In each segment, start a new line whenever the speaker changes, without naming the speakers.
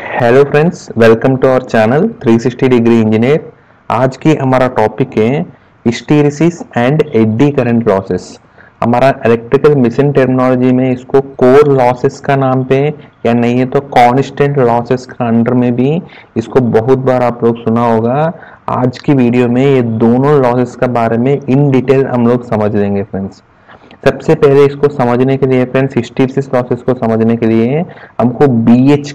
Hello friends, welcome to our channel 360 degree engineer. आज की हमारा टॉपिक है hysteresis and eddy current losses. हमारा इलेक्ट्रिकल मशीन टर्मिनोलॉजी में इसको कोर लॉसेस का नाम पे या नहीं है तो कांस्टेंट लॉसेस का अंडर में भी इसको बहुत बार आप लोग सुना होगा। आज की वीडियो में ये दोनों लॉसेस का बारे में इन डिटेल हम लोग समझ लेंगे फ्रेंड्स। सबसे पहले इसको समझने के लिए फ्रेंड्स, हिस्टैरिसीस लॉसेस को समझने के लिए हमको बीएच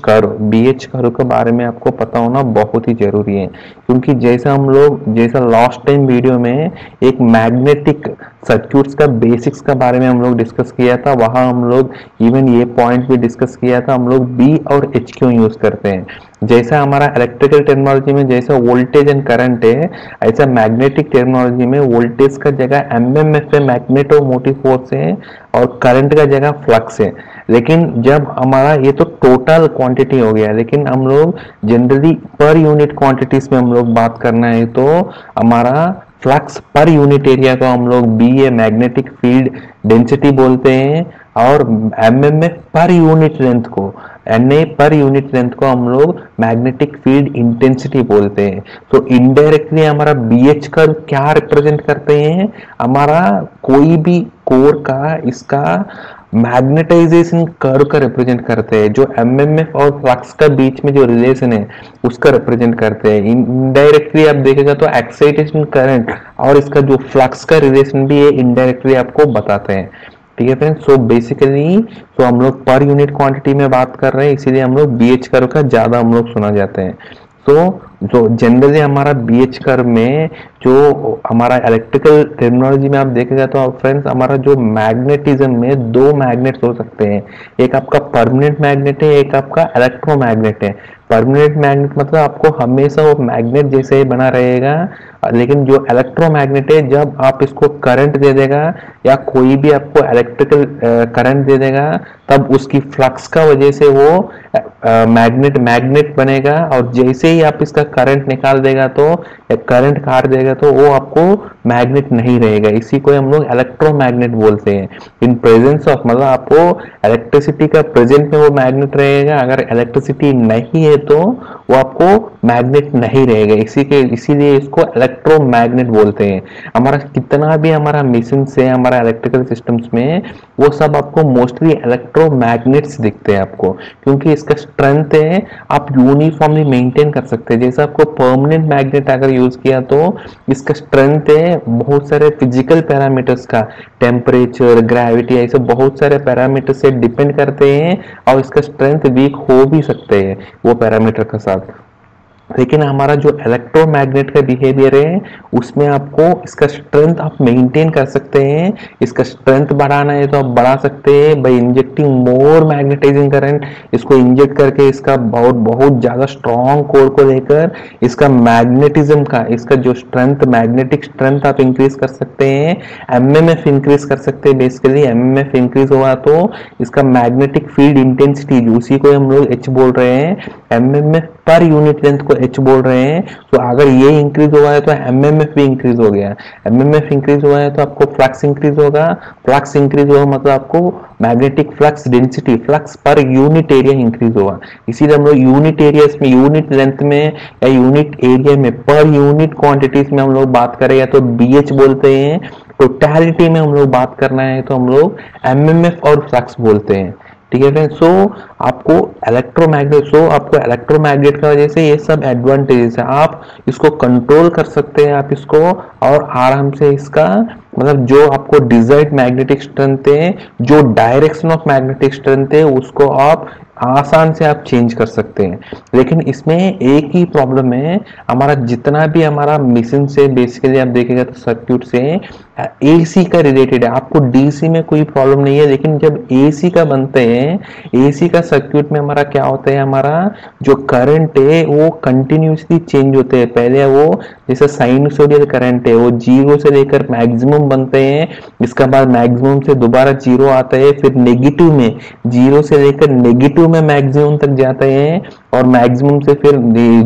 कर्व के बारे में आपको पता होना बहुत ही जरूरी है, क्योंकि जैसा लास्ट टाइम वीडियो में एक मैग्नेटिक सर्क्यूट्स का बेसिक्स का बारे में हम लोग डिस्कस किया था, वहां हम लोग इवन ये पॉइंट भी डिस्कस किया था, हम लोग बी और एच क्यों यूज करते हैं। जैसा हमारा इलेक्ट्रिकल टेक्नोलॉजी में जैसा वोल्टेज एंड करंट है, ऐसा मैग्नेटिक टेक्नोलॉजी में वोल्टेज का जगह एमएमएफ है, मैग्नेटोमोटिव फोर्स है, और करंट का जगह फ्लक्स है। लेकिन जब हमारा ये तो टोटल क्वांटिटी हो गया, लेकिन हम लोग जनरली पर यूनिट क्वांटिटीज में हम लोग बात करना है तो हमारा फ्लक्स पर यूनिट एरिया को हम लोग B A magnetic field density बोलते हैं, और एमएमएफ पर यूनिट लेंथ को एनए पर यूनिट लेंथ को हम लोग मैग्नेटिक फील्ड इंटेंसिटी बोलते हैं। तो इनडायरेक्टली हमारा बीएच कर्व क्या रिप्रेजेंट करते हैं, हमारा कोई भी कोर का इसका मैग्नेटाइजेशन कर्व का रिप्रेजेंट करते हैं, जो एमएमएफ और फ्लक्स का बीच में जो रिलेशन है उसका रिप्रेजेंट करते हैं। इनडायरेक्टली आप देखेगा तो एक्साइटेशन करंट और इसका जो फ्लक्स का रिलेशन भी है इनडायरेक्टली आपको बताते हैं। ठीक है फ्रेंड्स, सो बेसिकली तो हम लोग पर यूनिट क्वांटिटी में बात कर रहे हैं, इसीलिए हम लोग बीएच कर्व का ज्यादा हम लोग सुना जाते हैं। तो जो जनरली हमारा बीएच कर्व में जो हमारा इलेक्ट्रिकल टर्मिनोलॉजी में आप देखेगा तो फ्रेंड्स, हमारा जो मैग्नेटिज्म में दो मैग्नेट्स हो सकते हैं, एक आपका परमानेंट मैग्नेट है, एक आपका इलेक्ट्रोमैग्नेट है। परमानेंट मैग्नेट मतलब आपको हमेशा वो मैग्नेट जैसे ही बना रहेगा, लेकिन जो इलेक्ट्रोमैग्नेट है जब आप इसको करंट दे देगा या कोई भी आपको इलेक्ट्रिकल करंट दे देगा, तब उसकी फ्लक्स का वजह से वो मैग्नेट बनेगा, और जैसे ही आप इसका करंट निकाल देगा तो या करंट काट देगा तो वो आपको मैग्नेट नहीं रहेगा। इसी को हम लोग इलेक्ट्रोमैग्नेट बोलते हैं। इन प्रेजेंस ऑफ मतलब आपको इलेक्ट्रिसिटी का प्रेजेंट में वो मैग्नेट रहेगा, अगर इलेक्ट्रिसिटी नहीं है तो वो आपको मैग्नेट नहीं रहेगा। इसीलिए इसको इलेक्ट्रोमैग्नेट बोलते हैं। हमारा कितना भी हमारा मशीन से हमारा इलेक्ट्रिकल सिस्टम्स में वो सब आपको मोस्टली इलेक्ट्रोमैग्नेट्स दिखते हैं आपको, क्योंकि इसका स्ट्रेंथ है आप यूनिफॉर्मली मेंटेन कर सकते हैं। जैसे आपको परमानेंट मैग्नेट अगर यूज किया तो इसका स्ट्रेंथ है बहुत सारे फिजिकल पैरामीटर्स का, टेम्परेचर, ग्रेविटी, ऐसे बहुत सारे पैरामीटर से डिपेंड करते हैं, और इसका स्ट्रेंथ वीक हो भी सकते हैं वो पैरामीटर के साथ। लेकिन हमारा जो इलेक्ट्रोमैग्नेट का बिहेवियर है उसमें आपको इसका स्ट्रेंथ आप मेंटेन कर सकते हैं। इसका स्ट्रेंथ बढ़ाना है तो आप बढ़ा सकते हैं बाय इंजेक्टिंग मोर मैग्नेटाइजिंग करंट। इसको इंजेक्ट करके इसका बहुत बहुत ज्यादा स्ट्रॉन्ग कोर को लेकर इसका मैग्नेटिज्म का, इसका जो स्ट्रेंथ, मैग्नेटिक स्ट्रेंथ आप इंक्रीज कर सकते हैं, एमएमएफ इंक्रीज कर सकते हैं। बेसिकली एमएमएफ इंक्रीज हुआ तो इसका मैग्नेटिक फील्ड इंटेंसिटी, उसी को हम लोग एच बोल रहे हैं, एमएमएफ पर यूनिट लेंथ को एच बोल रहे हैं। तो अगर ये इंक्रीज हुआ है तो एमएमएफ भी इंक्रीज हो गया, एमएमएफ इंक्रीज हुआ है तो आपको फ्लक्स इंक्रीज होगा, फ्लक्स इंक्रीज होगा मतलब आपको magnetic flux density, flux per unit area increase होगा। इसीलिए हम लोग यूनिट एरियाज में, यूनिट लेंथ में या यूनिट एरिया में, पर यूनिट क्वांटिटीज में हम लोग बात करें या तो बीएच बोलते हैं, टोटलिटी में हम लोग बात करना है तो हम लोग एमएमएफ और फ्लक्स बोलते हैं। ठीक है फ्रेंड्स, आपको इलेक्ट्रोमैग्नेट की वजह से ये सब एडवांटेजेस है। आप इसको कंट्रोल कर सकते हैं, आप इसको और आराम से इसका मतलब जो आपको डिजायर्ड मैग्नेटिक स्ट्रेंथ है, जो डायरेक्शन ऑफ मैग्नेटिक स्ट्रेंथ है, उसको आप आसान से आप चेंज कर सकते हैं। लेकिन इसमें एक ही प्रॉब्लम है, हमारा जितना भी हमारा मशीन से बेसिकली आप देखेगा तो सर्क्यूट से एसी का रिलेटेड है, आपको डीसी में कोई प्रॉब्लम नहीं है। लेकिन जब एसी का बनते हैं, एसी का सर्क्यूट में हमारा क्या होता है, हमारा जो करंट है वो कंटिन्यूसली चेंज होते हैं। पहले वो जैसे साइनसोइडल करंट है वो जीरो से लेकर मैक्सिमम बनते हैं, इसके बाद मैक्सिमम से दोबारा जीरो आता है, फिर नेगेटिव में जीरो से लेकर नेगेटिव में मैक्सिमम तक जाते हैं, और मैक्सिमम से फिर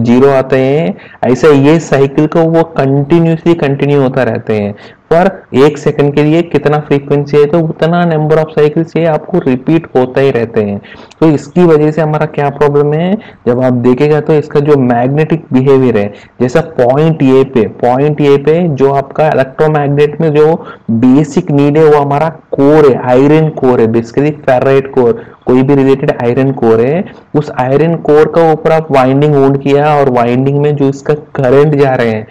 जीरो आते हैं। ऐसा ये साइकिल को वो कंटिन्यूसली कंटिन्यू होता रहते हैं। पर 1 सेकंड के लिए कितना फ्रीक्वेंसी है, तो उतना नंबर ऑफ साइकिल्स ये आपको रिपीट होता ही रहते हैं। तो इसकी वजह से हमारा क्या प्रॉब्लम है, जब आप देखेगा तो इसका जो मैग्नेटिक बिहेवियर है, जैसा पॉइंट ए पे जो आपका इलेक्ट्रोमैग्नेट में जो बेसिक नीड है वो हमारा कोर है, आयरन कोर है, बेसिकली फेराइट कोर, कोई भी रिलेटेड आयरन कोर है। उस आयरन कोर का ऊपर आप वाइंडिंग वोल्ड किया और वाइंडिंग में जो इसका करंट जा रहे हैं,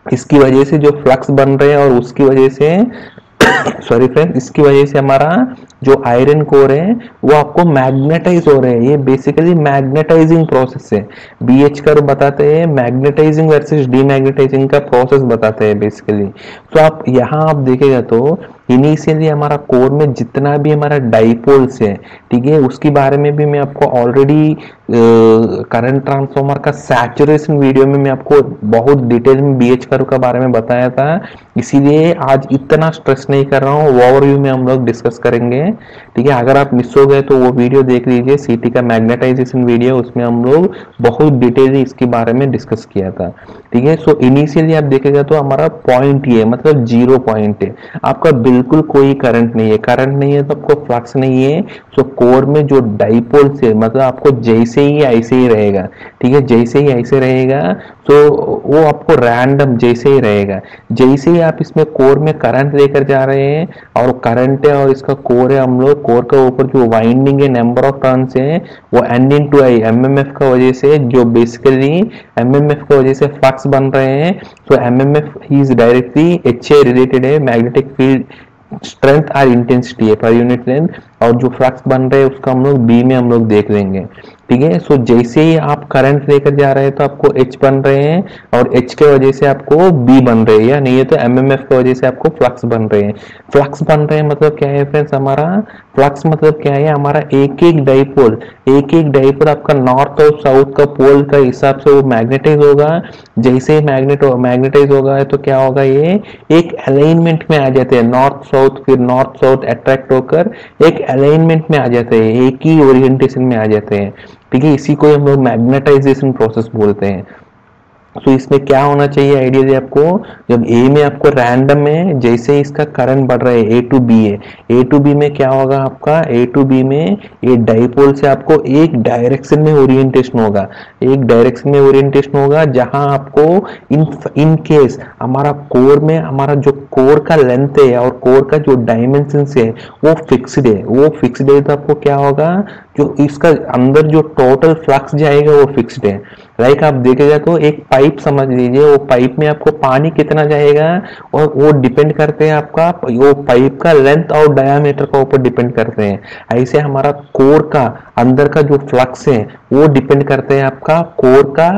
इसकी वजह से जो फ्लक्स बन रहे हैं और उसकी वजह से सॉरी फ्रेंड, इसकी वजह से हमारा जो आयरन कोर है वो आपको मैग्नेटाइज हो रहे हैं। ये बेसिकली मैग्नेटाइजिंग प्रोसेस है। बीएच कर्व बताते हैं मैग्नेटाइजिंग वर्सेस डीमैग्नेटाइजिंग का प्रोसेस बताते हैं बेसिकली। तो आप यहाँ आप देखेगा तो इनिशियली हमारा कोर में जितना भी हमारा डाइपोल्स है, ठीक है, उसके बारे में भी मैं आपको ऑलरेडी करंट ट्रांसफार्मर का सैचुरेशन वीडियो में मैं आपको बहुत डिटेल में बीएच कर्व के बारे में बताया था, इसीलिए आज इतना स्ट्रेस नहीं कर रहा हूँ, ओवरव्यू में हम लोग डिस्कस करेंगे। ठीक है, अगर आप मिस हो गए तो वो वीडियो देख लीजिए, सीटी का मैग्नेटाइजेशन वीडियो, उसमें हम लोग बहुत डिटेल इसके बारे में डिस्कस किया था। ठीक है, सो इनिशियली आप देखेगा तो हमारा पॉइंट ये मतलब 0 पॉइंट है, आपका बिल्कुल कोई करंट नहीं है, करंट नहीं है तो आपको फ्लक्स नहीं है। सो कोर में जो डाइपोल से मतलब आपको जैसे ही ऐसे ही रहेगा, ठीक है, जैसे ही ऐसे रहेगा, तो वो आपको रैंडम जैसे ही रहेगा। जैसे ही आप इसमें कोर में करंट लेकर जा रहे हैं और करंट है और इसका कोर है, हम लोग कोर का ऊपर जो वाइंडिंग है, नंबर ऑफ टर्न्स है, वो N/I एमएमएफ का वजह से, जो बेसिकली एमएमएफ की वजह से फ्लक्स बन रहे हैं। तो MMF is directly HA related है, मैग्नेटिक फील्ड स्ट्रेंथ और इंटेंसिटी है पर यूनिट लेंथ, और जो फ्लक्स बन रहे हैं उसका हम लोग बी में हम लोग देख लेंगे। ठीक है, सो जैसे ही आप करंट लेकर जा रहे हैं तो आपको H बन रहे हैं और H के वजह से आपको B बन रही है, या नहीं है तो MMF की वजह से आपको फ्लक्स बन रहे हैं। फ्लक्स बन रहे हैं मतलब क्या है फ्रेंड्स, हमारा फ्लक्स मतलब क्या है, हमारा एक एक डाइपोल आपका नॉर्थ और साउथ का पोल का हिसाब से वो मैग्नेटाइज होगा। जैसे ही मैग्नेटाइज होगा तो क्या होगा, ये एक अलाइनमेंट में आ जाते हैं, नॉर्थ साउथ, फिर नॉर्थ साउथ अट्रैक्ट होकर एक अलाइनमेंट में आ जाते हैं, एक ही ओरिएंटेशन में आ जाते हैं। ठीक है, इसी को हम लोग मैग्नेटाइजेशन प्रोसेस बोलते हैं। तो इसमें क्या होना चाहिए आइडिया आपको, जब ए में आपको रैंडम है, जैसे इसका करंट बढ़ रहा है ए टू बी है, ए टू बी में क्या होगा आपका, ए टू बी में ये डाइपोल से आपको एक डायरेक्शन में ओरिएंटेशन होगा, एक डायरेक्शन में ओरिएंटेशन होगा, जहां आपको इन केस हमारा कोर में हमारा जो कोर का लेंथ है और कोर का जो डायमेंशन है वो फिक्स्ड है, तो आपको क्या होगा, जो इसका अंदर जो टोटल फ्लक्स जाएगा वो फिक्स्ड है। लाइक आप देखेगा तो एक पाइप समझ लीजिए, वो पाइप में आपको पानी कितना जाएगा और वो डिपेंड करते हैं आपका वो पाइप का लेंथ और डायामीटर का ऊपर डिपेंड करते हैं। ऐसे हमारा कोर का अंदर का जो फ्लक्स है वो डिपेंड करते हैं आपका कोर का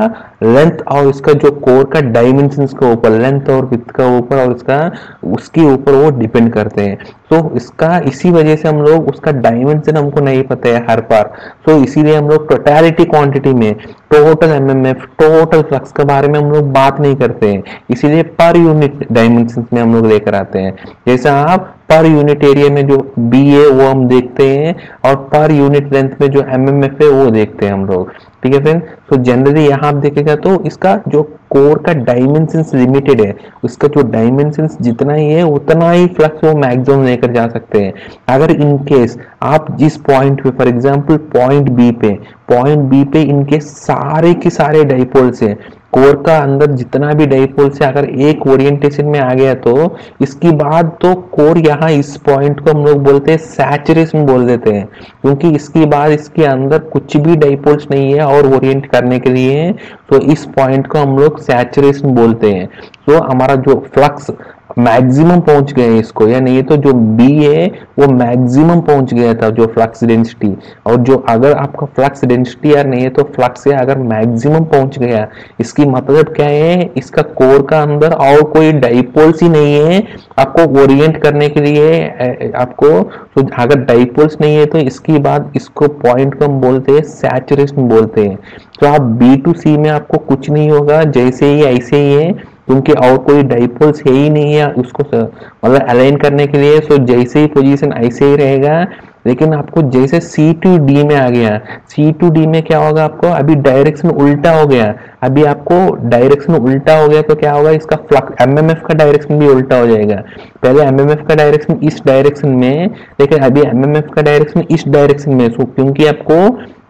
लेंथ और इसका जो कोर का डायमेंशंस के ऊपर, लेंथ और विड्थ का ऊपर और इसका उसके ऊपर वो डिपेंड करते हैं। तो इसका इसी वजह से हम लोग उसका डायमेंशन हमको नहीं पता है हर बार, तो इसीलिए हम लोग टोटलिटी क्वांटिटी में टोटल एमएमएफ, टोटल फ्लक्स के बारे में हम लोग बात नहीं करते हैं, इसीलिए पर यूनिट डायमेंशंस में हम लोग लेकर आते हैं। जैसा आप पर यूनिट एरिया में जो बी है वो हम देखते हैं और पर यूनिट लेंथ में जो एमएमएफ है वो देखते हैं हम लोग। ठीक है फ्रेंड, तो जनरली यहाँ आप देखेगा तो इसका जो कोर का डायमेंशंस लिमिटेड है, उसका जो डायमेंशंस जितना ही है उतना ही फ्लक्स वो मैक्सिमम लेकर जा सकते हैं। अगर इन केस आप जिस पॉइंट पे, फॉर एग्जांपल पॉइंट बी पे इनके सारे के सारे डाइपोल्स हैं, कोर का अंदर जितना भी डाइपोल से अगर एक ओरिएंटेशन में आ गया तो इसकी बाद तो कोर यहाँ इस पॉइंट को हम लोग बोलते हैं सैचुरेशन बोल देते हैं, क्योंकि इसके बाद इसके अंदर कुछ भी डाइपोल्स नहीं है और ओरिएंट करने के लिए, तो इस पॉइंट को हम लोग सैचुरेशन बोलते हैं। तो हमारा जो फ्लक्स मैक्सिमम पहुंच गए इसको, या नहीं तो जो बी है वो मैक्सिमम पहुंच गया था जो फ्लक्स डेंसिटी, और जो अगर आपका फ्लक्स डेंसिटी या नहीं है तो फ्लक्स है अगर मैक्सिमम पहुंच गया, इसकी मतलब क्या है, इसका कोर का अंदर और कोई डाइपोल्स ही नहीं है आपको ओरिएंट करने के लिए आपको। तो अगर डाइपोल्स नहीं है तो इसकी बाद इसको पॉइंट को हम बोलते हैं सैचुरेशन बोलते हैं। तो आप बी टू सी में आपको कुछ नहीं होगा, जैसे ही ऐसे ही है, क्योंकि और कोई डाइपोल्स है ही नहीं है उसको मतलब अलाइन करने के लिए। सो जैसे ही पोजीशन ऐसे ही रहेगा, लेकिन आपको जैसे सी टू डी में आ गया, सी टू डी में क्या होगा, आपको अभी डायरेक्शन उल्टा हो गया, अभी आपको डायरेक्शन उल्टा हो गया तो क्या होगा, इसका फ्लक्स एमएमएफ का डायरेक्शन भी उल्टा हो जाएगा। पहले एमएमएफ का डायरेक्शन इस डायरेक्शन में, लेकिन अभी एमएमएफ का डायरेक्शन इस डायरेक्शन में, सो क्योंकि आपको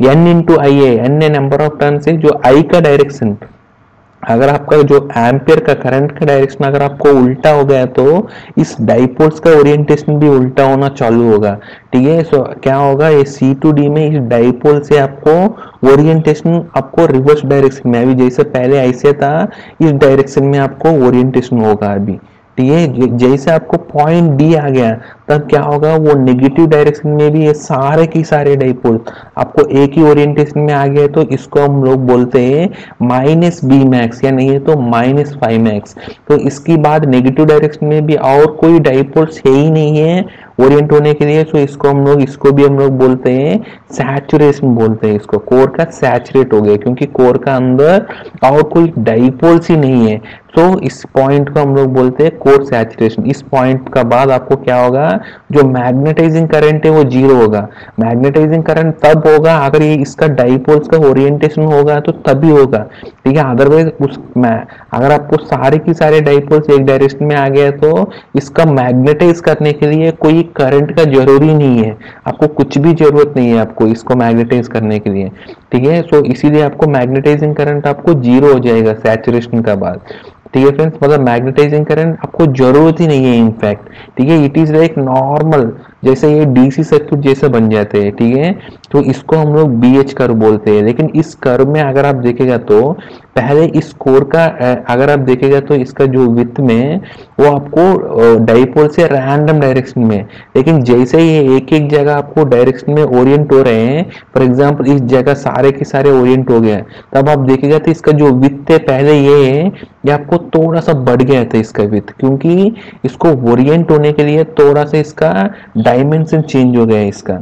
एन इंटू आई है, एन है नंबर ऑफ टर्न से, जो आई का डायरेक्शन, अगर आपका जो एम्पियर का करंट का डायरेक्शन अगर आपको उल्टा हो गया तो इस डाइपोल्स का ओरिएंटेशन भी उल्टा होना चालू होगा। ठीक है, सो क्या होगा, ये सी टू डी में इस डाइपोल से आपको ओरिएंटेशन आपको रिवर्स डायरेक्शन में, अभी जैसे पहले ऐसे था इस डायरेक्शन में आपको ओरिएंटेशन होगा अभी। ठीक है, जैसे आपको पॉइंट डी आ गया तब क्या होगा, वो नेगेटिव डायरेक्शन में भी ये सारे की सारे डाइपोल आपको एक ही ओरिएंटेशन में आ गया, तो इसको हम लोग बोलते हैं माइनस बी मैक्स, या नहीं है तो माइनस 5 मैक्स। तो इसकी बाद नेगेटिव डायरेक्शन में भी और कोई डाइपोल्स है ही नहीं है ओरिएंट होने के लिए, तो इसको भी हम लोग बोलते हैं सैचुरेशन बोलते हैं इसको, कोर का सैचुरेट हो गया क्योंकि कोर का अंदर और कोई डाइपोल्स ही नहीं है। तो इस पॉइंट को हम लोग बोलते हैं कोर सैचुरेशन। इस पॉइंट का बाद आपको क्या होगा, जो मैग्नेटाइजिंग करंट है वो जीरो होगा। मैग्नेटाइजिंग करंट तब होगा अगर ये इसका डाइपोल्स का ओरिएंटेशन होगा तो तभी होगा। ठीक है, अदरवाइज अगर आपको सारे की सारे डाइपोल्स एक डायरेक्शन में आ गया तो इसका मैग्नेटाइज करने के लिए कोई करंट का जरूरी नहीं है, आपको कुछ भी जरूरत नहीं है आपको इसको मैग्नेटाइज करने के लिए। ठीक है, सो इसीलिए आपको मैग्नेटाइजिंग करंट आपको जीरो हो जाएगा सैचुरेशन का बाद। ठीक है फ्रेंड्स, मतलब मैग्नेटाइजिंग करंट आपको जरूरत ही नहीं है इनफैक्ट। ठीक है, इट इज लाइक नॉर्मल, जैसे ये डीसी सर्किट जैसे बन जाते हैं। ठीक है, तो इसको हम लोग बीएच कर्व बोलते हैं। लेकिन इस कर्व में अगर आप देखेगा तो पहले इस कोर का अगर आप देखेगा तो इसका जो विड्थ में वो आपको डाइपोल से रैंडम डायरेक्शन में, लेकिन जैसे ये एक एक जगह आपको डायरेक्शन में ओरिएंट हो रहे हैं, फॉर एग्जांपल इस जगह सारे के सारे ओरिएंट हो गए, तब आप देखेगा तो इसका जो विड्थ है पहले ये आपको थोड़ा सा बढ़ गया था इसका विड्थ, क्योंकि इसको ओरिएंट होने के लिए थोड़ा सा इसका डायमेंशन चेंज हो गया है इसका।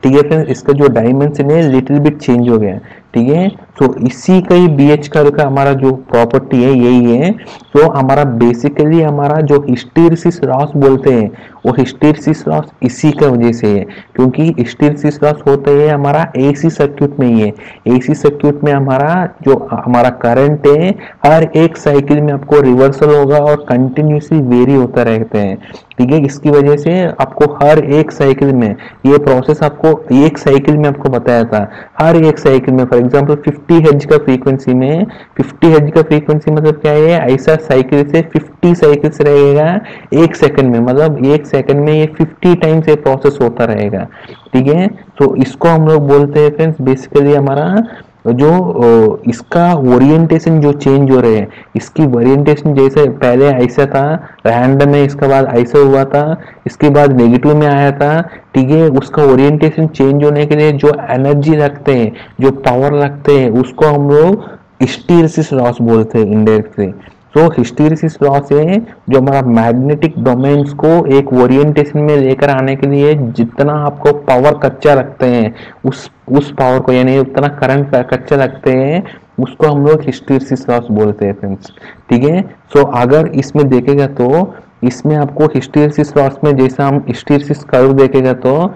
ठीक है फ्रेंड्स, इसका जो डायमेंशन है लिटिल बिट चेंज हो गया। ठीक है, तो इसी का ही बीएच कर्व का हमारा जो प्रॉपर्टी है यही है। तो हमारा बेसिकली हमारा जो हिस्टैरिसीस लॉस बोलते हैं वो हिस्टैरिसीस लॉस इसी का वजह से है, क्योंकि हिस्टैरिसीस लॉस होता है हमारा एसी सर्किट में ही है। एसी सर्किट में हमारा करंट है हर एक साइकिल में आपको रिवर्सल होगा और कंटिन्यूसली वेरी होता रहता है। ठीक है, इसकी वजह से आपको हर एक साइकिल में ये प्रोसेस आपको एक साइकिल में आपको बताया था, हर एक साइकिल में फॉर एग्जांपल 50 हर्ट्ज का फ्रीक्वेंसी में, 50 हर्ट्ज का फ्रीक्वेंसी मतलब क्या है, ऐसा साइकिल से 50 साइकिल्स रहेगा एक सेकंड में, मतलब एक सेकंड में ये 50 टाइम्स ये प्रोसेस होता रहेगा। ठीक है, तो इसको हम लोग बोलते हैं फ्रेंड्स बेसिकली हमारा जो इसका ओरिएंटेशन जो चेंज हो रहे हैं, इसकी ओरिएंटेशन जैसे पहले ऐसा था रैंडम में, इसके बाद ऐसा हुआ था, इसके बाद नेगेटिव में आया था। ठीक है, उसका ओरिएंटेशन चेंज होने के लिए जो एनर्जी लगते हैं, जो पावर लगते हैं, उसको हम लोग हिस्टैरिसीस लॉस बोलते हैं इनडायरेक्टली। तो हिस्टैरिसीस लॉस है जो हमारा मैग्नेटिक डोमेन्स को एक ओरिएंटेशन में लेकर आने के लिए जितना आपको पावर कच्चा रखते हैं उस पावर को, यानी उतना करंट कच्चा रखते हैं, उसको हम लोग हिस्टैरिसीस लॉस बोलते हैं फ्रेंड्स। ठीक है, सो अगर इसमें देखेगा तो इसमें आपको हिस्टैरिसीस लॉस में जैसा हम हिस्टैरिसीस कर्व देखेगा तो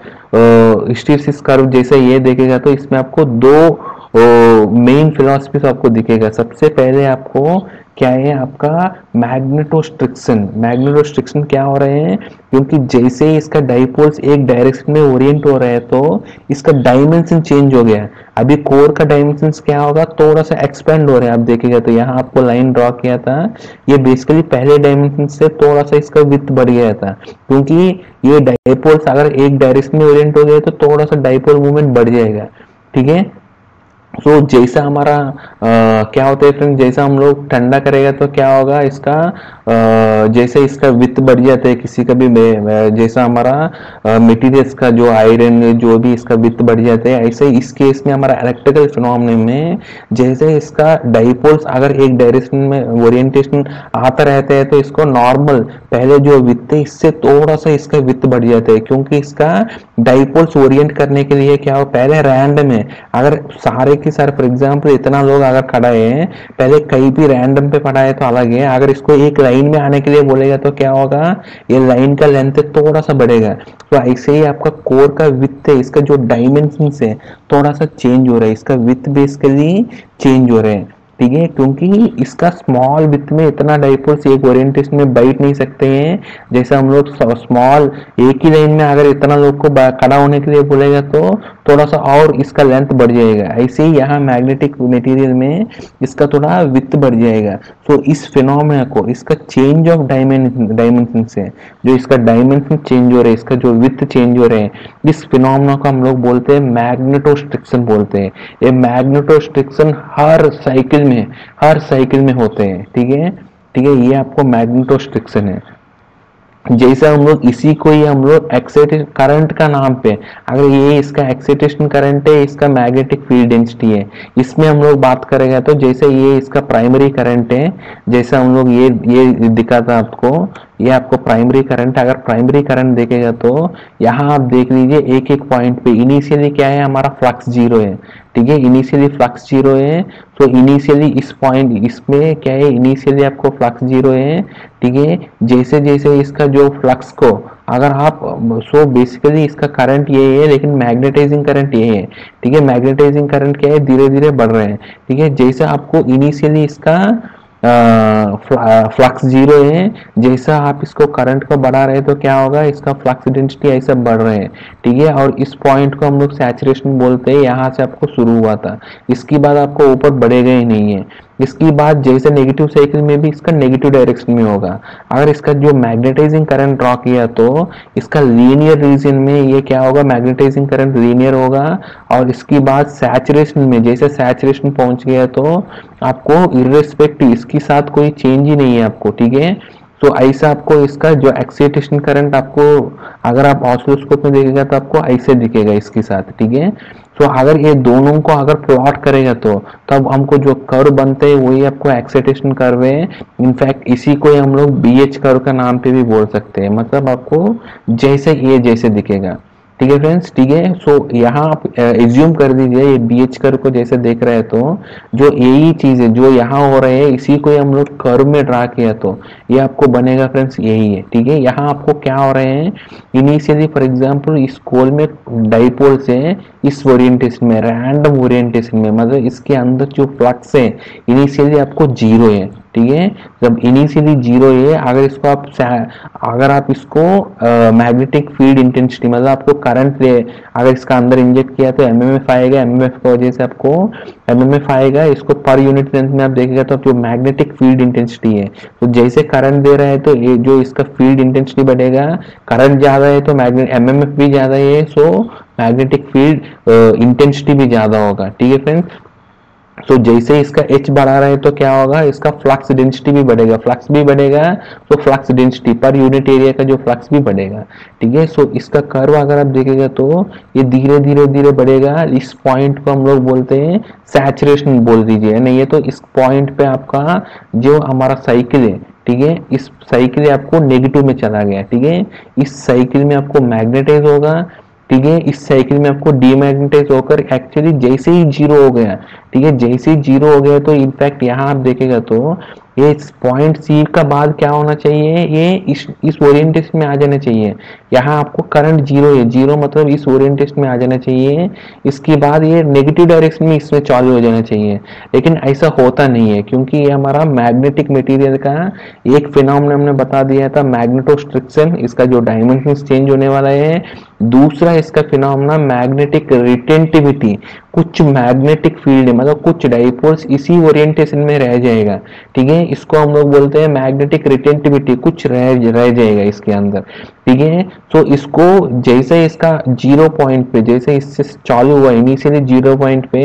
हिस्टैरिसीस कर्व जैसे ये देखेगा तो इसमें आपको दो मेन फिलॉसफीज आपको दिखेगा। सबसे पहले आपको क्या है, आपका मैग्नेटोस्ट्रिक्शन क्या हो रहे हैं, क्योंकि जैसे ही इसका डाइपोल्स एक डायरेक्शन में ओरिएंट हो रहे हैं तो इसका डायमेंशन चेंज हो गया। अभी कोर का डायमेंशन क्या होगा, थोड़ा सा एक्सपेंड हो रहा है। आप देखेगा तो यहाँ आपको लाइन ड्रॉ किया था, ये बेसिकली पहले डायमेंशन से थोड़ा सा इसका विड्थ बढ़ गया था, क्योंकि ये डाइपोल्स अगर एक डायरेक्शन में ओरिएंट हो गए तो थोड़ा सा डाइपोल मूवमेंट बढ़ जाएगा। ठीक है, तो जैसा हमारा क्या होता है फ्रेंड, जैसा हम लोग ठंडा करेगा तो क्या होगा, इसका जैसे इसका विड्थ बढ़ जाता है किसी का भी, जैसा हमारा मटेरियल्स का जो आयरन जो भी इसका विड्थ बढ़ जाता है, ऐसे इस केस में हमारा इलेक्ट्रिकल फिनोमेना में जैसे इसका डाइपोल्स अगर एक डायरेक्शन में ओरिएंटेशन आता रहता है तो इसको नॉर्मल पहले जो विड्थ है इससे थोड़ा सा इसका विड्थ बढ़ जाता है, क्योंकि इसका डाइपोल्स ओरिएंट करने के लिए क्या हो, पहले रैंडम है, अगर सारे कि सर फॉर एग्जाम्पल इतना लोग अगर खड़ा है, पहले कहीं भी रैंडम पे पड़ा है तो अलग है, अगर इसको एक लाइन में आने के लिए बोलेगा तो क्या होगा, ये लाइन का लेंथ थोड़ा सा बढ़ेगा। तो ऐसे ही आपका कोर का विड्थ है, इसका जो डायमेंशन है थोड़ा सा चेंज हो रहा है, इसका विड्थ बेसिकली चेंज हो रहे हैं, ठीक है, क्योंकि इसका स्मॉल विथ में इतना डाइपोल्स एक ओरिएंटेशन में बैठ नहीं सकते हैं। जैसे हम लोग स्मॉल एक ही लाइन में अगर इतना लोग को खड़ा होने के लिए बोलेगा तो थोड़ा सा और इसका लेंथ बढ़ जाएगा। ऐसे ही यहाँ मैग्नेटिक मटेरियल में इसका थोड़ा विथ बढ़ जाएगा। सो इस फिनोमेना को, इसका चेंज ऑफ डायमेंशन से जो इसका डायमेंशन चेंज हो रहे हैं, इसका जो विथ चेंज हो रहे हैं, इस फिनोमेना को हम लोग बोलते हैं मैग्नेटोस्ट्रिक्शन बोलते हैं। ये मैग्नेटोस्ट्रिक्शन हर साइकिल में होते हैं, ठीक है, ठीक है, ये आपको मैग्नेटोस्ट्रिक्शन है। जैसे हम लोग इसी को ही हम लोग एक्साइटेशन करंट का नाम पे, अगर ये इसका एक्साइटेशन करंट है, इसका मैग्नेटिक फील्ड डेंसिटी है, इसमें हम लोग बात करेंगे तो जैसे ये इसका प्राइमरी करंट है, जैसे हम लोग ये दिखा था आपको, ये आपको प्राइमरी करंट, अगर प्राइमरी करंट देखेगा तो यहाँ आप देख लीजिए एक एक पॉइंट पे इनिशियली क्या है, हमारा फ्लक्स जीरो है, ठीक है, इनिशियली फ्लक्स जीरो है। तो इनिशियली इस पॉइंट इसमें क्या है, इनिशियली आपको फ्लक्स जीरो है, ठीक है, जैसे जैसे इसका जो फ्लक्स को अगर आप सो बेसिकली इसका करंट ये है, लेकिन मैग्नेटाइजिंग करंट ये है, ठीक है, मैग्नेटाइजिंग करंट क्या है, धीरे धीरे बढ़ रहे हैं, ठीक है, जैसे आपको इनिशियली इसका फ्लक्स जीरो है, जैसा आप इसको करंट को बढ़ा रहे हैं तो क्या होगा, इसका फ्लक्स डेंसिटी ऐसा बढ़ रहे हैं, ठीक है, और इस पॉइंट को हम लोग सैचुरेशन बोलते हैं, यहाँ से आपको शुरू हुआ था, इसकी बाद आपको ऊपर बढ़ेगा ही नहीं है। इसकी बात जैसे नेगेटिव साइकिल में भी इसका नेगेटिव डायरेक्शन में होगा। अगर इसका जो मैग्नेटाइजिंग करंट ड्रॉ किया तो इसका लीनियर रीजन में ये क्या होगा, मैग्नेटाइजिंग करंट लीनियर होगा, और इसकी बात सैचुरेशन में, जैसे सैचुरेशन पहुंच गया तो आपको इर्रेस्पेक्टिव इसके साथ कोई चेंज ही नहीं है आपको, ठीक है। तो ऐसा आपको इसका जो एक्साइटेशन करंट आपको अगर आप ऑसिलोस्कोप में देखेगा तो आपको ऐसे दिखेगा इसके साथ, ठीक है। तो अगर ये दोनों को अगर प्लॉट करेगा तो तब हमको जो कर्व बनते हैं वही आपको एक्साइटेशन कर्व है। इनफैक्ट इसी को हम लोग BH कर्व का नाम पे भी बोल सकते हैं, मतलब आपको जैसे ये जैसे दिखेगा, ठीक है फ्रेंड्स, ठीक है। सो यहाँ आप एज्यूम कर दीजिए ये BH कर्व को जैसे देख रहे हैं तो जो यही चीज है जो यहाँ हो रहे हैं इसी को हम लोग कर्व में ड्रा किया तो ये आपको बनेगा फ्रेंड्स यही है, ठीक है। यहाँ आपको क्या हो रहे हैं, इनिशियली फॉर एग्जांपल इस कोल में डाइपोल से इस ओरिएंटेशन में, रैंडम ओरिएंटेशन में, मतलब इसके अंदर जो फ्लक्स है इनिशियली आपको जीरो है, ठीक है। जब इनिशियली जीरो है, अगर आप इसको मैग्नेटिक फील्ड इंटेंसिटी मतलब आपको करंट अगर इसका अंदर इंजेक्ट किया तो MMF आएगा, MMF की वजह से आपको MMF आएगा, इसको पर यूनिट लेंथ में आप देखेगा तो जो मैग्नेटिक फील्ड इंटेंसिटी है, तो जैसे करंट दे रहा है तो ये जो इसका फील्ड इंटेंसिटी बढ़ेगा, करंट ज्यादा है तो MMF भी ज्यादा है, सो मैग्नेटिक फील्ड इंटेंसिटी भी ज्यादा होगा, ठीक है फ्रेंड्स। तो जैसे इसका H बढ़ा रहे हैं तो क्या होगा, इसका फ्लक्स डेंसिटी भी बढ़ेगा, फ्लक्स भी बढ़ेगा तो flux density per unit area का जो फ्लक्स भी बढ़ेगा, ठीक है। सो इसका कर्व अगर आप देखेगा तो ये धीरे धीरे धीरे बढ़ेगा। इस पॉइंट को हम लोग बोलते हैं सैचुरेशन बोल दीजिए, नहीं है तो इस पॉइंट पे आपका जो हमारा साइकिल है, ठीक है, इस साइकिल आपको नेगेटिव में चला गया, ठीक है, इस साइकिल में आपको मैग्नेटाइज होगा, ठीक है, इस साइकिल में आपको डीमैग्नेटाइज होकर एक्चुअली जैसे ही जीरो हो गया, ठीक है, जैसे ही जीरो हो गया तो इनफैक्ट यहाँ आप देखेगा तो ये पॉइंट C का बाद क्या होना चाहिए, ये इस ओरिएंटेशन में आ जाना चाहिए। यहाँ आपको करंट जीरो है, जीरो मतलब इस ओरिएंटेशन में आ जाना चाहिए, इसके बाद ये नेगेटिव डायरेक्शन में इसमें चालू हो जाना चाहिए, लेकिन ऐसा होता नहीं है क्योंकि ये हमारा मैग्नेटिक मटेरियल का एक फिनोमेना हमने बता दिया था, मैग्नेटोस्ट्रिक्शन, इसका जो डायमेंशन चेंज होने वाला है। दूसरा इसका फिनोमेना मैग्नेटिक रिटेंटिविटी, कुछ मैग्नेटिक फील्ड मतलब कुछ डाइपोल्स इसी ओरिएंटेशन में रह जाएगा, ठीक है, इसको हम लोग बोलते हैं मैग्नेटिक रिटेंटिविटी, कुछ रह जाएगा इसके अंदर, ठीक है। तो इसको जैसे इसका जीरो पॉइंट पे, जैसे इससे चालू हुआ इनिशियली जीरो पॉइंट पे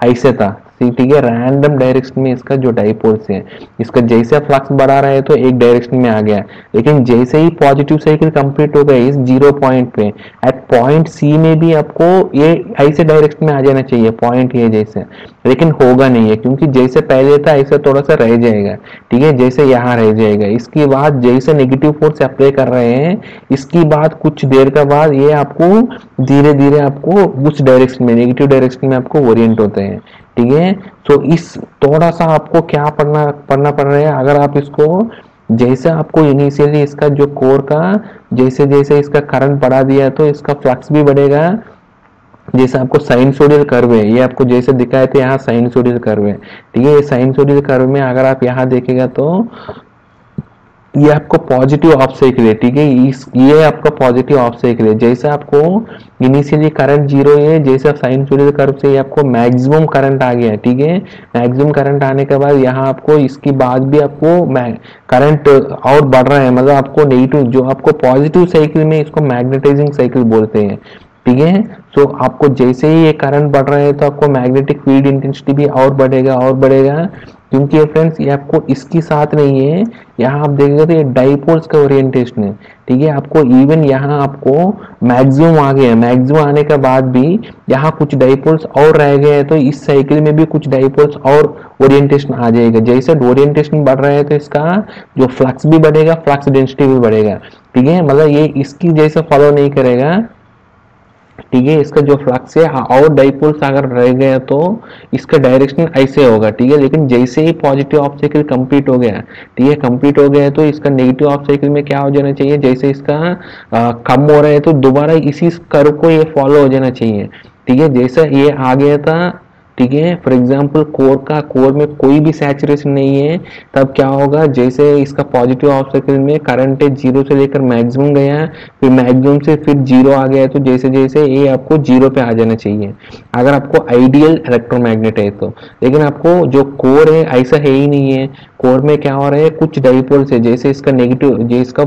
ऐसे था, ठीक है, रैंडम डायरेक्शन में इसका जो डाइपोल्स है, इसका जैसे फ्लक्स बढ़ा रहा है तो एक डायरेक्शन में आ गया, लेकिन जैसे ही पॉजिटिव साइकिल कंप्लीट हो गई इस जीरो पॉइंट पे, एट पॉइंट C में भी आपको ये ऐसे डायरेक्शन में आ जाना चाहिए पॉइंट ये जैसे, लेकिन होगा नहीं है क्योंकि जैसे पहले था ऐसे थोड़ा सा रह जाएगा, ठीक है, जैसे यहाँ रह जाएगा। इसके बाद जैसे नेगेटिव फोर्स अप्लाई कर रहे हैं, इसकी बाद कुछ देर का बाद ये आपको धीरे धीरे आपको उस डायरेक्शन में, नेगेटिव डायरेक्शन में आपको ओरिएंट होते हैं, ठीक है। तो इस थोड़ा सा आपको क्या पढ़ना पड़ रहा है, अगर आप इसको जैसे आपको इनिशियली इसका जो कोर का जैसे जैसे इसका करंट बढ़ा दिया तो इसका फ्लक्स भी बढ़ेगा। जैसे आपको साइनसोइडल कर्व है, ये आपको जैसे दिखाए थे यहाँ साइनसोइडल कर्व है, ठीक है। ये साइनसोइडल कर्व में अगर आप यहाँ देखेगा तो ये आपको पॉजिटिव ऑफ साइकिल है, ठीक है। ये आपका पॉजिटिव ऑफ साइकिल है। जैसे आपको इनिशियली करंट जीरो है, जैसे आप साइनसोइडल कर्व से आपको मैक्सिमम करंट आ गया, ठीक है। मैक्सिमम करंट आने के बाद यहाँ आपको इसके बाद भी आपको करंट और बढ़ रहा है, मतलब आपको नेगेटिव जो आपको पॉजिटिव साइकिल में इसको मैग्नेटाइजिंग साइकिल बोलते हैं, ठीक है। सो आपको जैसे ही ये करंट बढ़ रहा है तो आपको मैग्नेटिक फील्ड इंटेंसिटी भी और बढ़ेगा, क्योंकि ये फ्रेंड्स ये आपको इसके साथ नहीं है। यहाँ आप देखेंगे तो ये डाइपोल्स का ओरिएंटेशन है, ठीक है। आपको इवन यहाँ आपको मैक्सिमम आ गया, मैक्सिमम आने के बाद भी यहाँ कुछ डाइपोल्स और रह गए हैं, तो इस साइकिल में भी कुछ डाइपोल्स और ओरिएंटेशन आ जाएगा। जैसे ओरिएंटेशन बढ़ रहा है तो इसका जो फ्लक्स भी बढ़ेगा, फ्लक्स डेंसिटी भी बढ़ेगा, ठीक है। मतलब ये इसकी जैसे फॉलो नहीं करेगा, ठीक है। इसका जो फ्लक्स है और डाइपोल्स अगर रह गया तो इसका डायरेक्शन ऐसे होगा, ठीक है। लेकिन जैसे ही पॉजिटिव ऑफ साइकिल कंप्लीट हो गया, ठीक है, कंप्लीट हो गया तो इसका नेगेटिव ऑफ साइकिल में क्या हो जाना चाहिए, जैसे इसका कम हो रहा है तो दोबारा इसी कर्व को ये फॉलो हो जाना चाहिए, ठीक है। जैसा ये आ गया था, ठीक है, फॉर एग्जाम्पल कोर में कोई भी सैचुरेशन नहीं है, तब क्या होगा, जैसे इसका पॉजिटिव ऑफ साइकिल में करंट जीरो से लेकर मैक्सिमम गया, फिर मैक्सिमम से फिर जीरो आ गया, तो जैसे जैसे ये आपको जीरो पे आ जाना चाहिए अगर आपको आइडियल इलेक्ट्रोमैग्नेट है तो। लेकिन आपको जो कोर है ऐसा है ही नहीं है। कोर में क्या हो रहा है, कुछ डाइपोल्स है, जैसे इसका नेगेटिव जो इसका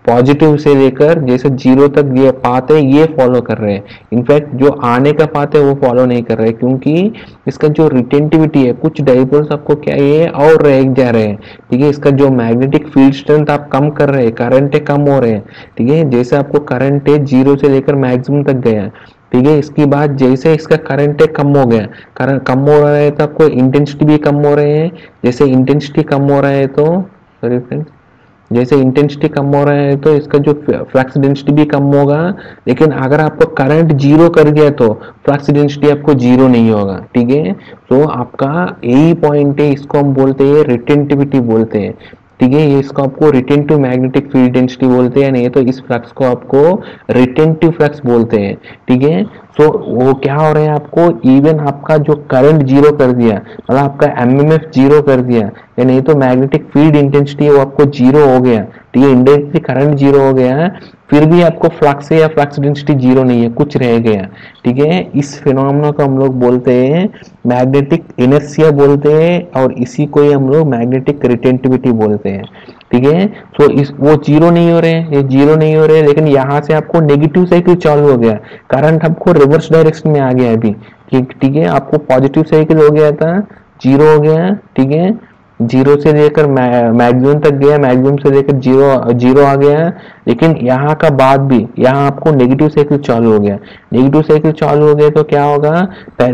पॉजिटिव से लेकर जैसे जीरो तक ये पाथ है ये फॉलो कर रहे हैं। इनफैक्ट जो आने का पाथ है वो फॉलो नहीं कर रहे, क्योंकि इसका जो रिटेंटिविटी है, कुछ डाइपोल्स आपको क्या ये और रह जा रहे हैं, ठीक है। इसका जो मैग्नेटिक फील्ड स्ट्रेंथ आप कम कर रहे हैं, करंट कम हो रहे हैं, ठीक है। जैसे आपको करंट है जीरो से लेकर मैक्सिमम तक गया, ठीक है। इसके बाद जैसे इसका करंट कम हो गया, करंट कम हो रहा है तो आपको इंटेंसिटी भी कम हो रहे हैं। जैसे इंटेंसिटी कम हो रहा है तो सॉरी फ्रेंड्स, जैसे इंटेंसिटी कम हो रहा है तो इसका जो फ्लक्स डेंसिटी भी कम होगा। लेकिन अगर आपको करंट जीरो कर दिया तो फ्लक्स डेंसिटी आपको जीरो नहीं होगा, ठीक है। तो आपका यही पॉइंट है, इसको हम बोलते हैं रिटेंटिविटी बोलते हैं, ठीक है। ये इसको आपको रिटेंटिव मैग्नेटिक फील्ड डेंसिटी बोलते हैं, नहीं तो इस फ्लक्स को आपको रिटेंटिव फ्लक्स बोलते हैं, ठीक है। तो वो क्या हो रहा है, आपको इवन आपका जो करंट जीरो कर दिया, मतलब आपका एमएमएफ जीरो कर दिया, या नहीं तो मैग्नेटिक फील्ड इंटेंसिटी वो आपको जीरो हो गया, ठीक है। इंडायरेक्टली करंट जीरो हो गया, फिर भी आपको फ्लक्स है या फ्लक्स डेंसिटी जीरो नहीं है, कुछ रह गया, ठीक है। इस फिनोमेना को हम लोग बोलते हैं मैग्नेटिक इनर्शिया बोलते हैं, और इसी को ही हम लोग मैग्नेटिक रिटेंटिविटी बोलते हैं, ठीक है। तो इस वो जीरो नहीं हो रहे हैं, ये जीरो नहीं हो रहे हैं, लेकिन यहाँ से आपको नेगेटिव साइकिल चालू हो गया, करंट आपको रिवर्स डायरेक्शन में आ गया अभी, ठीक है। आपको पॉजिटिव साइकिल हो गया था, जीरो हो गया, ठीक है। जीरो से लेकर मैक्सिमम तक गया, मैक्सिमम से लेकर जीरो आ गया, लेकिन यहाँ का बाद भी यहाँ आपको नेगेटिव साइकिल चालू हो गया। नेगेटिव साइकिल चालू हो गया तो क्या होगा,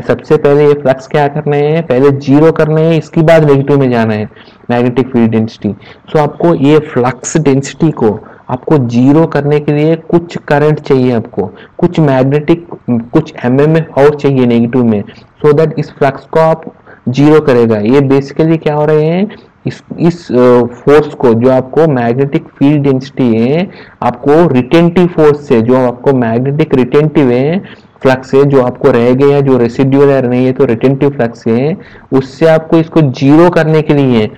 सबसे पहले ये फ्लक्स क्या करना है, पहले जीरो करना है, इसके बाद नेगेटिव में जाना है, मैग्नेटिक फील्ड डेंसिटी। सो आपको ये फ्लक्स डेंसिटी को आपको जीरो करने के लिए कुछ करंट चाहिए, आपको कुछ मैग्नेटिक कुछ एमएमएफ और चाहिए नेगेटिव में, सो दैट इस फ्लक्स को आप जीरो करेगा। ये बेसिकली क्या हो रहे हैं, इस फोर्स को जो आपको मैग्नेटिक फील्ड डेंसिटी है, आपको रिटेंटिव फोर्स से, जो आपको मैग्नेटिक रिटेंटिव है फ्लक्स है, जो आपको रह गया, जो रेसिड्यूअल है नहीं है तो रिटेंटिव फ्लक्स है, उससे आपको इसको जीरो करने के लिए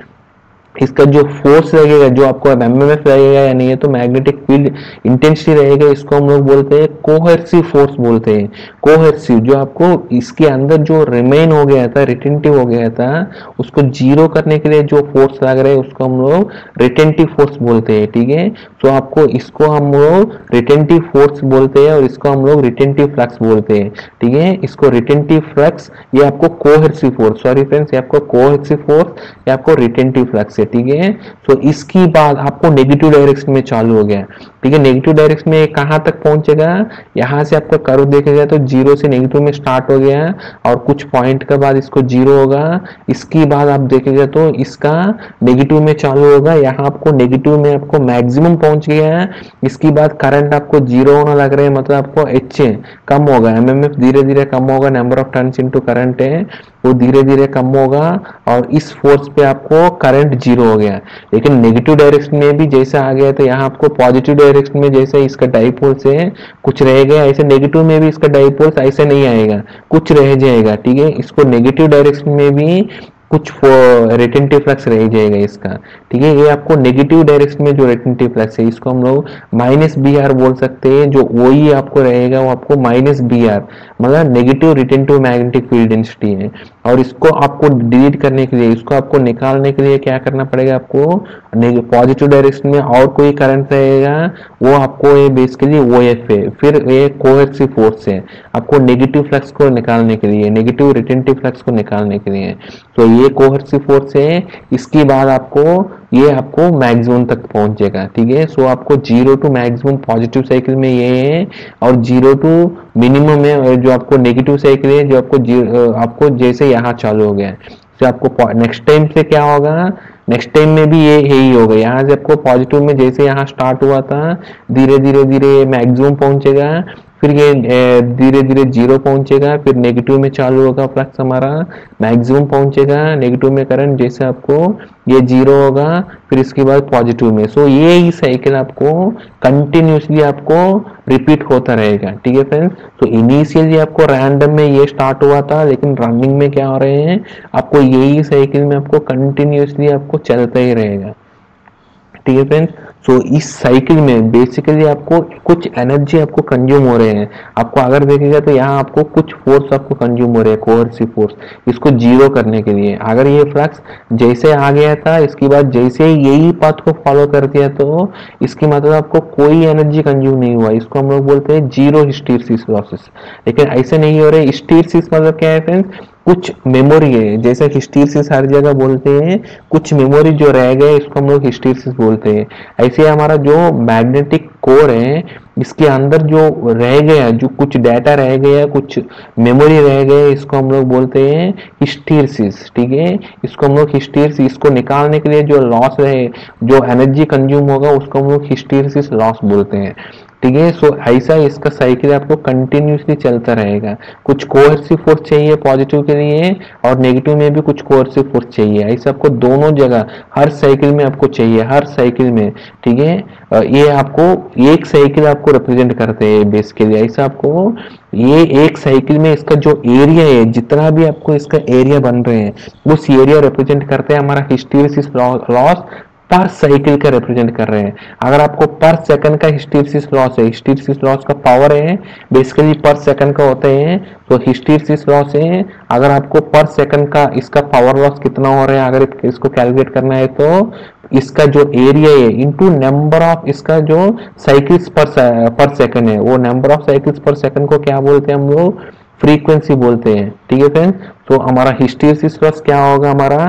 इसका जो फोर्स लगेगा, जो आपको एमएमएफ लगेगा या नहीं है तो मैग्नेटिक फील्ड इंटेंसिटी रहेगा, इसको हम लोग बोलते हैं कोहेर्सिव फोर्स बोलते हैं। कोहेर्सिव जो आपको इसके अंदर जो रिमेन हो गया था, रिटेंटिव हो गया था, उसको जीरो करने के लिए जो फोर्स लग रहा है उसको हम लोग रिटेंटिव फोर्स बोलते हैं, ठीक है। तो आपको इसको हम लोग रिटेंटिव फोर्स बोलते हैं और इसको हम लोग रिटेंटिव फ्लक्स बोलते हैं, ठीक है। इसको रिटेंटिव फ्लक्स, ये आपको कोहेर्सिव फोर्स, सॉरी फ्रेंड्स, ये आपको कोहेर्सिव फोर्स, ये आपको रिटेंटिव फ्लक्स है, से, ठीक है। तो इसकी बाद आपको नेगेटिव डायरेक्शन में चालू हो गया, ठीक है। नेगेटिव डायरेक्शन में कहाँ तक पहुंचेगा, यहाँ से आपका कर्व देखेगा तो जीरो से नेगेटिव में स्टार्ट हो गया और कुछ पॉइंट के बाद इसको जीरो होगा। इसकी बाद आप देखेगा तो इसका नेगेटिव में चालू होगा, यहाँ आपको नेगेटिव में आपको मैक्सिमम पहुंच गया है। इसकी बाद करंट आपको जीरो होना लग रहा है, मतलब आपको एच कम होगा, एमएमएफ धीरे धीरे कम होगा, number of turns into current है वो धीरे धीरे कम होगा और इस फोर्स पे आपको करंट जीरो हो गया। लेकिन नेगेटिव डायरेक्शन में भी जैसे आ गया तो यहाँ आपको पॉजिटिव डायरेक्शन में जैसे इसका डाइपोल से कुछ रह गया, ऐसे नेगेटिव में भी इसका डाइपोल ऐसे नहीं आएगा, कुछ रह जाएगा, ठीक है। इसको नेगेटिव डायरेक्शन में भी कुछ रेटेंटिव फ्लक्स रह जाएगा इसका, ठीक है। ये आपको नेगेटिव डायरेक्शन में जो रेटेंटिव फ्लक्स है इसको हम लोग माइनस बी आर बोल सकते हैं। जो ओई आपको रहेगा वो आपको माइनस बी आर मतलब negative retentive magnetic field density है। और इसको आपको डिलीट करने के लिए, इसको आपको निकालने के लिए क्या करना पड़ेगा, आपको पॉजिटिव डायरेक्शन में और कोई करंट रहेगा वो आपको ये बेसिकली ओ एफ है, फिर ये कोएर्सिव फोर्स है आपको नेगेटिव फ्लक्स को निकालने के लिए, नेगेटिव रिटेंटिव फ्लक्स को निकालने के लिए। तो ये कोएर्सिव फोर्स है, इसके बाद ये आपको मैक्सिमम तक पहुंच जाएगा, ठीक है। सो आपको zero to maximum positive cycle में ये है और जीरो टू मिनिमम में जो आपको नेगेटिव साइकिल है जो आपको जैसे यहाँ चालू हो गया है। तो आपको नेक्स्ट टाइम से क्या होगा, नेक्स्ट टाइम में भी ये यही होगा, यहाँ से आपको पॉजिटिव में जैसे यहाँ स्टार्ट हुआ था धीरे धीरे धीरे मैक्सिमम पहुंचेगा, फिर ये धीरे धीरे जीरो पहुंचेगा, फिर नेगेटिव में चालू होगा फ्लक्स हमारा, मैक्सिमम पहुंचेगा, नेगेटिव में करंट जैसे आपको ये जीरो होगा, फिर इसके बाद पॉजिटिव में। सो ये ही साइकिल आपको कंटिन्यूसली आपको रिपीट होता रहेगा, ठीक है फ्रेंड्स। तो इनिशियली आपको रैंडम में ये स्टार्ट हुआ था, लेकिन रनिंग में क्या हो रहे हैं, आपको यही साइकिल में आपको कंटिन्यूसली आपको चलता ही रहेगा, ठीक है फ्रेंड्स। सो इस साइकिल में बेसिकली आपको कुछ एनर्जी आपको कंज्यूम हो रहे हैं। आपको अगर देखेगा तो यहाँ आपको कुछ फोर्स आपको कंज्यूम हो रहे हैं, कोएर्सिव फोर्स, इसको जीरो करने के लिए। अगर ये फ्लक्स जैसे आ गया था इसके बाद जैसे यही पाथ को फॉलो कर दिया तो इसकी मतलब आपको कोई एनर्जी कंज्यूम नहीं हुआ, इसको हम लोग बोलते हैं जीरो हिस्टैरिसीस लॉसेस। लेकिन ऐसे नहीं हो रहे। हिस्टैरिसीस मतलब क्या है फ्रेंड्स, कुछ मेमोरी है, जैसे हिस्टैरिसीस हर जगह बोलते हैं, कुछ मेमोरी जो रह गए इसको हम लोग हिस्टैरिसीस बोलते हैं। ऐसे हमारा जो मैग्नेटिक कोर है इसके अंदर जो रह गया, जो कुछ डाटा रह गया, कुछ मेमोरी रह गए, इसको हम लोग बोलते हैं हिस्टैरिसीस, ठीक है। इसको हम लोग हिस्टैरिसीस, इसको निकालने के लिए जो लॉस रहे, जो एनर्जी कंज्यूम होगा उसको हम लोग हिस्टैरिसीस लॉस बोलते हैं, ठीक है। सो ऐसा इसका साइकिल आपको कंटिन्यूसली चलता रहेगा। कुछ कोएर्सिव फोर्स चाहिए पॉजिटिव के लिए और नेगेटिव में भी कुछ कोएर्सिव फोर्स चाहिए, ऐसा आपको दोनों जगह हर साइकिल में आपको चाहिए, हर साइकिल में, ठीक है। ये आपको एक साइकिल आपको रिप्रेजेंट करते हैं बेसिकली, ऐसा आपको ये एक साइकिल में इसका जो एरिया है, जितना भी आपको इसका एरिया बन रहे हैं उस एरिया रिप्रेजेंट करते हैं हमारा हिस्टैरिसीस लॉस पर साइकिल का रिप्रेजेंट कर रहे हैं। अगर आपको पर सेकंड का हिस्टैरिसीस लॉस है, हिस्टैरिसीस लॉस का पावर है बेसिकली पर सेकंड का होता है, तो हिस्टैरिसीस लॉस है। अगर आपको पर सेकंड का इसका पावर लॉस कितना हो रहा है अगर इसको कैलकुलेट करना है तो इसका जो एरिया है इनटू नंबर ऑफ इसका जो साइकिल्स पर सेकंड है, वो नंबर ऑफ साइकिल्स पर सेकंड को क्या बोलते हैं हम लोग, फ्रीक्वेंसी बोलते हैं, ठीक है फ्रेंड्स। तो हमारा हिस्टैरिसीस लॉस क्या होगा, हमारा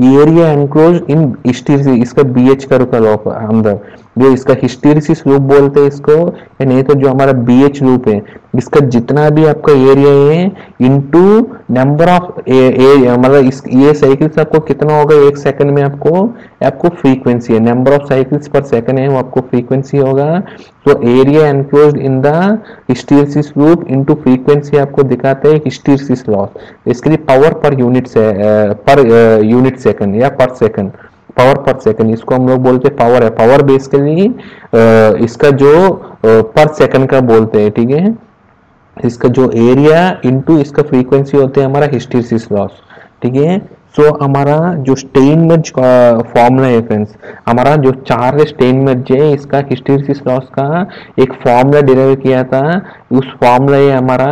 एरिया एनक्लोज इन हिस्टैरिसीस, इसका बीएच कर्व का लॉ अंदर जो इसका हिस्टैरिसीस लूप बोलते हैं इसको, या नहीं तो जो हमारा बीएच लूप है इसका जितना भी आपका एरिया है इनटू नंबर ऑफ मतलब ये साइकिल्स आपको कितना होगा एक सेकंड में, आपको फ्रीक्वेंसी है, नंबर ऑफ साइकिल्स पर सेकंड है वो आपको फ्रीक्वेंसी होगा। तो area enclosed in the hysteresis loop into frequency आपको दिखाते हैं हिस्टैरिसीस लॉस। इसके लिए पावर पर यूनिट सेकंड या पर सेकंड, पावर पर सेकंड इसको हम लोग बोलते हैं पावर है। पावर बेसिकली इसका जो पर सेकंड का बोलते हैं, ठीक है। इसका जो एरिया इनटू इसका फ्रीक्वेंसी होते हैं हमारा हिस्टैरिसीस लॉस, ठीक है। सो हमारा जो स्टेनमेट्ज फॉर्मूला है फ्रेंड्स, हमारा जो चार्ल्स स्टेनमेट्ज है इसका हिस्टैरिसीस लॉस का एक फॉर्मूला डिराइव किया था, उस फॉर्मूला है हमारा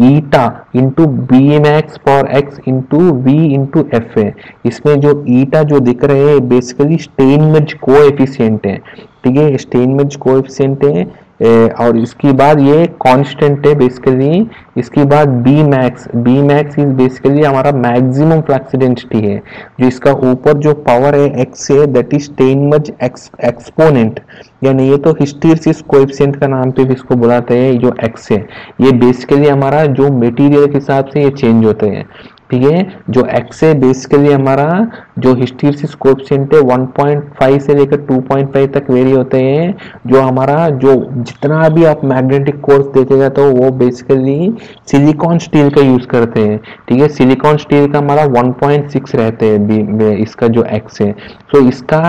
eta into B max for X into V into F है। इसमें जो ईटा जो दिख रहे हैं बेसिकली स्टेनमेट्ज कोएफिशिएंट है, ठीक है। स्टेनमेट्ज कोएफिशिएंट है, और इसके बाद ये कांस्टेंट है बेसिकली। इसके बाद बी मैक्स इज बेसिकली हमारा मैक्सिमम फ्लक्स डेंसिटी है। जो इसका ऊपर जो पावर है एक्स है, दैट इज स्टेनमर्ज एक्सपोनेंट, यानी ये तो हिस्टैरिसीस कोएफिशिएंट का नाम पे भी इसको बुलाते हैं। जो एक्स है ये बेसिकली हमारा जो मटेरियल के हिसाब से ये चेंज होते हैं, ठीक है। जो एक्स है बेसिकली हमारा जो हिस्टैरिसीस कोएफिशिएंट है 1.5 से लेकर 2.5 तक वेरी होते हैं। जो हमारा जो जितना भी आप मैग्नेटिक कोर्स देखेगा तो वो बेसिकली सिलिकॉन स्टील का यूज करते हैं, ठीक है। सिलिकॉन स्टील का हमारा 1.6 रहते हैं इसका जो एक्स है। तो इसका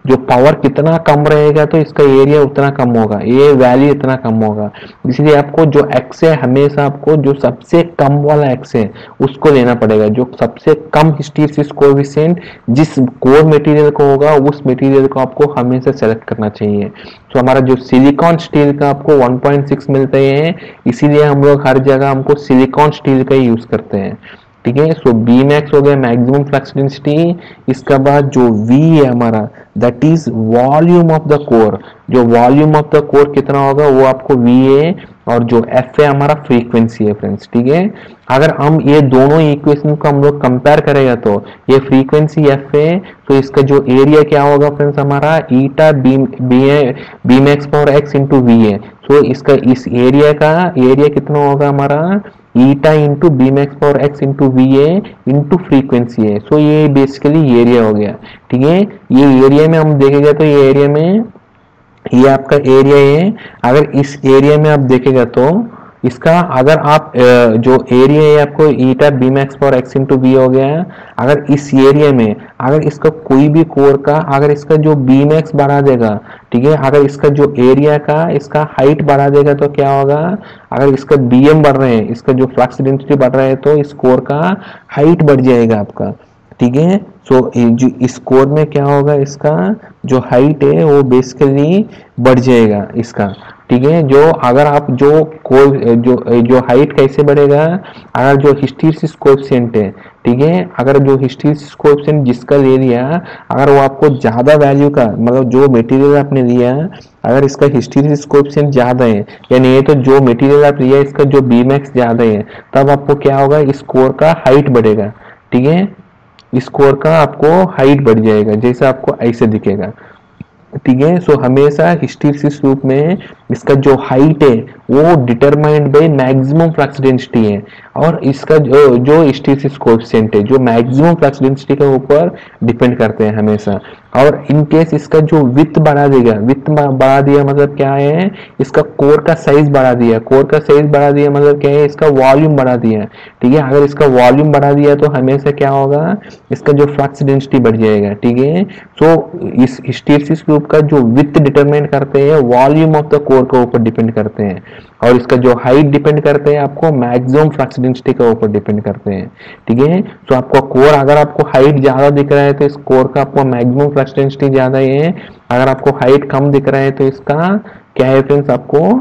जो पावर कितना कम रहेगा तो इसका एरिया उतना कम होगा, ये वैल्यू इतना कम होगा। इसलिए आपको जो एक्स है हमेशा आपको जो सबसे कम वाला एक्स है उसको लेना पड़ेगा। जो सबसे कम हिस्टैरिसीस कोएफिशिएंट जिस कोर मटेरियल को होगा उस मटेरियल को आपको हमेशा सेलेक्ट करना चाहिए। तो हमारा जो सिलिकॉन स्टील का आपको 1.6 मिलते हैं, इसीलिए हम लोग हर जगह हमको सिलिकॉन स्टील का ही यूज करते हैं, ठीक है। सो बी मैक्स हो गया मैक्सिमम फ्लक्स डेंसिटी। इसका बाद जो वी है हमारा that is volume of the core. जो वॉल्यूम ऑफ द कोर कितना होगा वो आपको वी है, और जो एफ है हमारा फ्रीक्वेंसी है फ्रेंड्स, ठीक है। अगर हम ये दोनों इक्वेशन को हम लोग कंपेयर करेगा तो ये फ्रीक्वेंसी एफ है, तो इसका जो एरिया क्या होगा फ्रेंड्स हमारा eta B max power X into V है। तो इसका इस एरिया का एरिया कितना होगा हमारा eta into B max power X into V A into frequency है। सो ये बेसिकली एरिया हो गया, ठीक है। ये एरिया में हम देखेगा तो ये एरिया में ये आपका एरिया है। अगर इस एरिया में आप देखेगा तो इसका अगर आप जो एरिया है आपको eta B max power X into B हो गया। अगर इस एरिया में अगर इसका कोई भी कोर का अगर इसका जो बी मैक्स बढ़ा देगा, ठीक है, अगर इसका जो एरिया का इसका हाइट बढ़ा देगा तो क्या होगा, अगर इसका बी एम बढ़ रहे हैं, इसका जो फ्लक्स डेंसिटी बढ़ रहा है तो इस कोर का हाइट बढ़ जाएगा आपका, ठीक है। सो जो इस कोर में क्या होगा, इसका जो हाइट है वो बेसिकली बढ़ जाएगा इसका, ठीक है। जो अगर आप जो कोर जो हाइट कैसे बढ़ेगा, अगर जो हिस्टैरिसीस कोएफिशिएंट है, ठीक है, अगर जो हिस्टैरिसीस कोएफिशिएंट जिसका ले लिया अगर वो आपको ज्यादा वैल्यू का मतलब जो मटेरियल आपने लिया अगर इसका हिस्टैरिसीस कोएफिशिएंट ज्यादा है, यानी ये तो जो मटेरियल आप लिया इसका जो बी मैक्स ज्यादा है, तब आपको क्या होगा इस कोर का हाइट बढ़ेगा, ठीक है। इस कोर का आपको हाइट बढ़ जाएगा, जैसे आपको ऐसे दिखेगा, ठीक है। सो हमेशा हिस्टैरिसीस रूप में इसका जो हाइट है वो determined by maximum flux density है, और इसका जो हिस्टैरिसीस कोएफिशिएंट है जो मैक्सिमम फ्लक्स डेंसिटी के ऊपर डिपेंड करते हैं हमेशा। और इन केस इसका जो विड्थ बढ़ा देगा, विड्थ बढ़ा दिया मतलब क्या है, इसका कोर का साइज बढ़ा दिया, कोर का साइज बढ़ा दिया मतलब क्या है, इसका वॉल्यूम बढ़ा दिया, ठीक है। अगर इसका वॉल्यूम बढ़ा दिया तो हमेशा क्या होगा, इसका जो फ्लक्स डेंसिटी बढ़ जाएगा, ठीक है। सो इस हिस्टैरिसीस ग्रुप का जो विड्थ डिटरमाइन करते हैं वॉल्यूम ऑफ द कोर के ऊपर डिपेंड करते हैं, और इसका जो हाइट डिपेंड करते हैं आपको मैक्सिमम फ्लक्स डेंसिटी के ऊपर डिपेंड करते हैं, ठीक है। तो आपको कोर अगर आपको हाइट ज्यादा दिख रहा है तो इस कोर का आपको मैक्सिमम फ्लक्स डेंसिटी ज्यादा है। अगर आपको हाइट कम दिख रहा है तो इसका क्या है फ्रेंड्स, आपको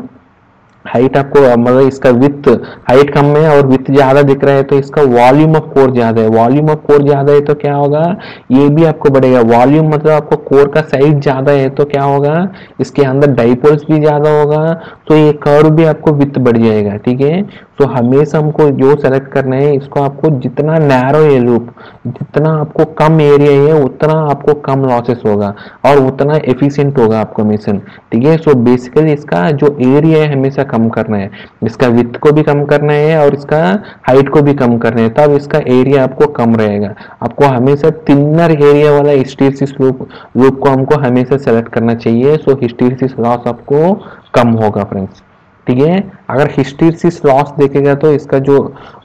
हाइट आपको मतलब इसका विड्थ हाइट कम है और विड्थ ज्यादा दिख रहा है तो इसका वॉल्यूम ऑफ कोर ज्यादा है। वॉल्यूम ऑफ कोर ज्यादा है तो क्या होगा, ये भी आपको बढ़ेगा। वॉल्यूम मतलब आपको कोर का साइज ज्यादा है तो क्या होगा, इसके अंदर डाइपोल्स भी ज्यादा होगा, तो ये कर्व भी आपको विड्थ बढ़ जाएगा, ठीक है। तो हमेशा हमको जो सेलेक्ट करना है इसको आपको जितना नैरो है लूप, जितना आपको कम एरिया है उतना आपको कम लॉसेस होगा और उतना एफिशिएंट होगा आपको मिशन, ठीक है। सो बेसिकली इसका जो एरिया है हमेशा कम करना है, इसका विड्थ को भी कम करना है और इसका हाइट को भी कम करना है, तब इसका एरिया आपको कम रहेगा। आपको हमेशा थिनर एरिया वाला हिस्टैरिसीस लूप को हमको हमेशा सेलेक्ट करना चाहिए। सो हिस्टैरिसीस लॉस आपको कम होगा फ्रेंड्स, ठीक है। अगर हिस्टैरिसीस लॉस देखेगा तो इसका जो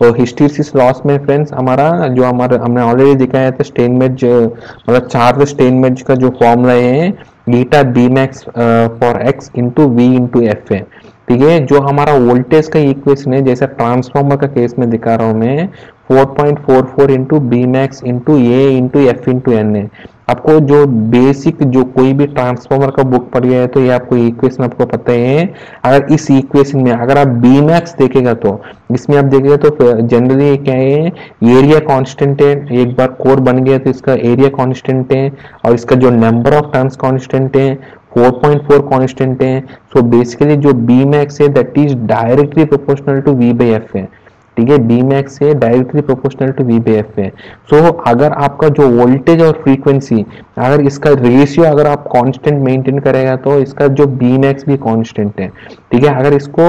हिस्टैरिसीस लॉस में फ्रेंड्स हमारा जो हमने ऑलरेडी दिखाया था स्टेनमेज मतलब चार्ल्स स्टेनमेज का जो फॉर्मूला है beta B max for X into V into F है, ठीक है। जो हमारा वोल्टेज का इक्वेशन है जैसे ट्रांसफार्मर का केस में दिखा रहा हूं मैं 4.44 इंटू बी मैक्स इंटू ए इंटू एफ इंटू एन है। आपको जो बेसिक जो कोई भी ट्रांसफार्मर का बुक पढ़ गया है तो ये आपको इक्वेशन आपको पता है। अगर इस इक्वेशन में अगर आप बी मैक्स देखेगा तो इसमें आप देखेगा तो जनरली क्या है, एरिया कांस्टेंट है, एक बार कोर बन गया तो इसका एरिया कांस्टेंट है और इसका जो नंबर ऑफ टर्न्स कांस्टेंट है 4.4 कांस्टेंट है। सो बेसिकली जो बी मैक्स है that is directly proportional to V by F है, ठीक है, बी मैक्स है directly proportional to V by F है। सो अगर आपका जो वोल्टेज और फ्रीक्वेंसी अगर इसका रेशियो अगर आप कांस्टेंट मेंटेन करेगा तो इसका जो बी मैक्स भी कांस्टेंट है, ठीक है। अगर इसको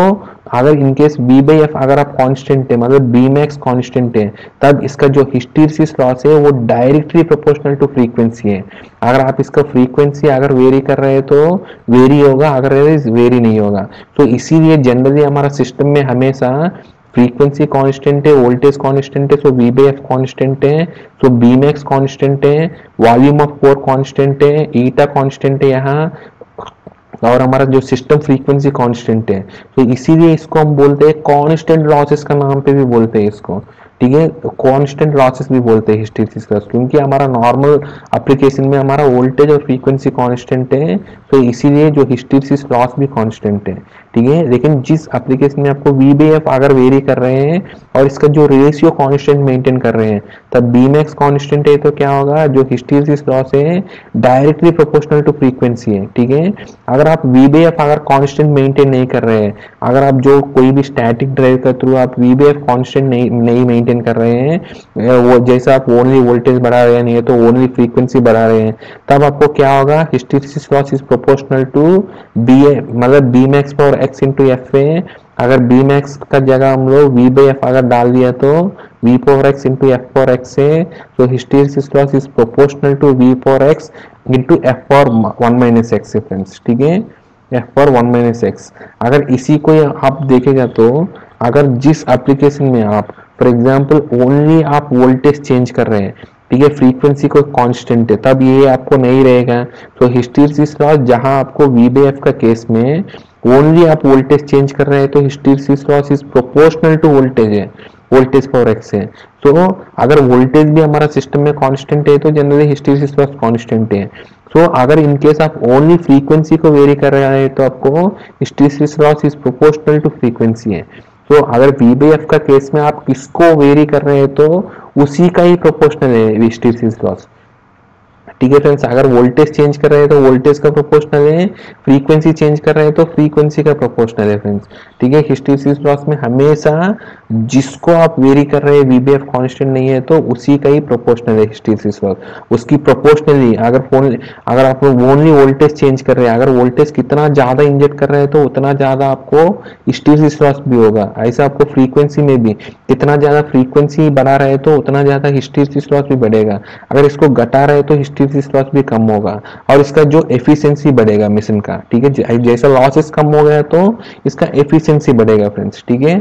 अगर इनकेस बी बाई एफ अगर आप कांस्टेंट है मतलब बी मैक्स कांस्टेंट है, तब इसका जो हिस्टैरिसीस लॉस है वो डायरेक्टली प्रोपोर्शनल टू फ्रीक्वेंसी है। अगर आप इसका फ्रीक्वेंसी अगर वेरी कर रहे हैं तो वेरी होगा, अगर वेरी नहीं होगा। तो इसीलिए जनरली हमारा सिस्टम में हमेशा फ्रीक्वेंसी कांस्टेंट है, वोल्टेज कांस्टेंट है, so V by F constant है, सो बी मैक्स कांस्टेंट है, वॉल्यूम ऑफ कोर कांस्टेंट है, ईटा कांस्टेंट है यहाँ, और हमारा जो सिस्टम फ्रीक्वेंसी कांस्टेंट है। तो इसीलिए इसको हम बोलते हैं कांस्टेंट लॉसेस का नाम पे भी बोलते हैं इसको, ठीक है, कांस्टेंट लॉसेस भी बोलते हैं हिस्टैरिसीस लॉस, क्योंकि हमारा नॉर्मल एप्लीकेशन में हमारा वोल्टेज और फ्रीक्वेंसी कांस्टेंट है, तो इसीलिए जो हिस्टैरिसीस लॉस भी कांस्टेंट है, ठीक है। लेकिन जिस एप्लीकेशन में आपको वी बाई एफ अगर वेरी कर रहे हैं और इसका जो रेशियो कांस्टेंट मेंटेन कर रहे हैं, तब बी मैक्स कांस्टेंट है, तो क्या होगा, जो हिस्टैरिसीस लॉस है डायरेक्टली प्रोपोर्शनल टू फ्रीक्वेंसी है, ठीक है। अगर आप वी बाई एफ अगर कांस्टेंट मेंटेन नहीं कर रहे हैं, अगर आप जो कोई भी स्टैटिक ड्राइव के थ्रू आप वी बाई एफ कांस्टेंट नहीं मेंटेन कर रहे हैं, वो जैसे आप ओनली वोल्टेज बढ़ा रहे हैं नहीं है तो ओनली फ्रीक्वेंसी बढ़ा रहे हैं, तब आपको क्या होगा, hysteresis loss is proportional to B मतलब B max power X into F है। अगर बी मैक्स का जगह हम लोग वी बाई एफ अगर डाल दिया तो V power X into F power X है, तो hysteresis loss is proportional to V power X into F power 1 minus X friends, ठीक है, एफ पावर 1 माइनस एक्स। अगर इसी को आप देखेगा तो अगर जिस एप्लीकेशन में आप फॉर एग्जाम्पल ओनली आप वोल्टेज चेंज कर रहे हैं, ठीक है, फ्रीक्वेंसी को कांस्टेंट है, तब ये आपको नहीं रहेगा। तो हिस्टैरिसीस लॉस जहां आपको वी बाई एफ का केस में ओनली आप वोल्टेज चेंज कर रहे हैं तो hysteresis loss is proportional to voltage है, वोल्टेज पावर एक्स है। तो अगर वोल्टेज भी हमारा सिस्टम में कांस्टेंट है तो जनरली हिस्टैरिसीस लॉस कांस्टेंट है। तो अगर इनकेस आप ओनली फ्रीक्वेंसी को वेरी कर रहे हैं तो आपको hysteresis loss is proportional to frequency है। तो अगर वी बाई एफ का केस में आप किसको वेरी कर रहे हैं तो उसी का ही प्रोपोर्शनल है हिस्टैरिसीस लॉस, ठीक है फ्रेंड्स। अगर वोल्टेज चेंज कर रहे हैं तो वोल्टेज का प्रोपोर्शनल है, फ्रीक्वेंसी चेंज कर रहे हैं तो फ्रीक्वेंसी का प्रोपोर्शनल है फ्रेंड्स, ठीक है। हिस्टैरिसीस लॉस में हमेशा जिसको आप वेरी कर रहे हैं वी बाई एफ कांस्टेंट नहीं है तो उसी का ही प्रोपोर्शनल है हिस्टैरिसीस लॉस, उसकी प्रोपोर्शनली। अगर आप ओनली वोल्टेज चेंज कर रहे हैं, अगर वोल्टेज कितना ज्यादा इंजेक्ट कर रहे हैं तो उतना ज्यादा आपको हिस्टैरिसीस लॉस भी होगा। ऐसा आपको फ्रीक्वेंसी में भी कितना ज्यादा फ्रीक्वेंसी बढ़ा रहे हैं तो उतना ज्यादा हिस्टैरिसीस लॉस भी बढ़ेगा, अगर इसको घटा रहे तो हिस्टैरिसीस लॉस भी कम होगा और इसका जो एफिशिएंसी बढ़ेगा मिशन का, ठीक है। जैसा लॉसेस कम हो गया तो इसका एफिशिएंसी बढ़ेगा फ्रेंड्स, ठीक है।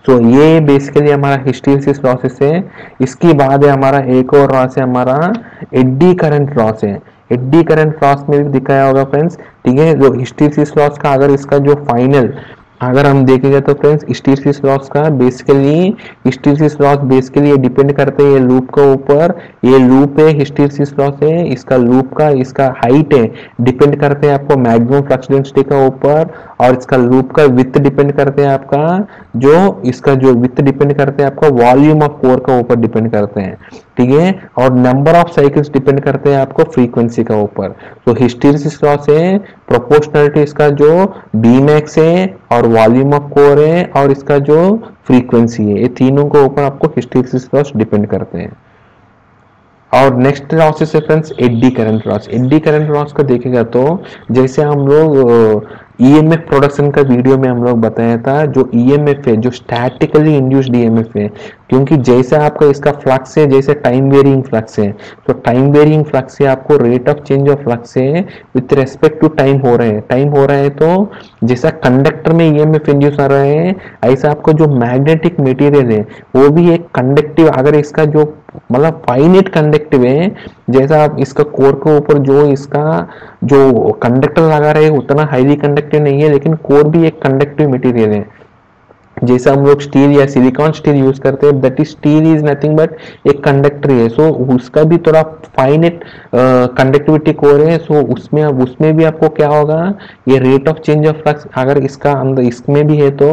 तो ये बेसिकली हमारा हिस्टैरिसीस लॉसेस है। इसके बाद है हमारा एक और लॉस है हमारा एडी करंट लॉस है। एडी करंट लॉस में भी दिखाया होगा फ्रेंड्स, ठीक है। जो हिस्टैरिसीस लॉस का अगर इसका जो फाइनल अगर हम देखेंगे तो फ्रेंड्स हिस्टैरिसीस लॉस का basically hysteresis loss basically depend करते हैं ये लूप के ऊपर, ये लूप है हिस्टैरिसीस लॉस है, इसका लूप का इसका हाइट है डिपेंड करते हैं आपको मैक्सिमम फ्लक्स डेंसिटी का ऊपर, और इसका लूप का विड्थ डिपेंड करते हैं आपका जो इसका जो विड्थ डिपेंड करते हैं आपका वॉल्यूम ऑफ कोर का ऊपर डिपेंड करते हैं, ठीक है। और नंबर ऑफ साइकिल्स डिपेंड करते हैं आपको फ्रीक्वेंसी का ऊपर। तो हिस्टैरिसीस लॉस है प्रोपोर्शनल टू इसका जो बी मैक्स है और वॉल्यूम ऑफ कोर है और इसका जो फ्रीक्वेंसी है, ये तीनों के ऊपर आपको हिस्टैरिसीस लॉस डिपेंड करते हैं। और नेक्स्ट लॉसेस है friends eddy current loss. Eddy current loss को देखेगा तो जैसे हम लोग ईएमएफ प्रोडक्शन का वीडियो में हम लोग बताया था, जो ईएमएफ है जो स्टैटिकली इंड्यूस्ड ईएमएफ है, क्योंकि जैसे आपका इसका फ्लक्स है जैसे टाइम वेरिंग फ्लक्स है, तो टाइम वेरिंग फ्लक्स से आपको rate of change of flux है विथ रेस्पेक्ट टू टाइम हो रहे हैं, टाइम हो रहा है तो जैसा कंडक्टर में ईएमएफ इंड्यूस आ रहे हैं ऐसा आपको जो मैग्नेटिक मटेरियल है वो भी एक कंडक्टिव, अगर इसका जो मतलब फाइनेट कंडक्टिव है, जैसा आप इसका कोर के ऊपर जो इसका जो कंडक्टर लगा रहे हैं उतना हाईली कंडक्टिव नहीं है, लेकिन कोर भी एक कंडक्टिव मटेरियल है, जैसे हम लोग स्टील या सिलिकॉन स्टील यूज करते हैं, that is steel is nothing but एक कंडक्टर है, सो उसका भी थोड़ा फाइनेट कंडक्टिविटी कोर है, सो उसमें भी आपको क्या होगा, ये rate of change of flux अगर इसका अंदर इसमें भी है तो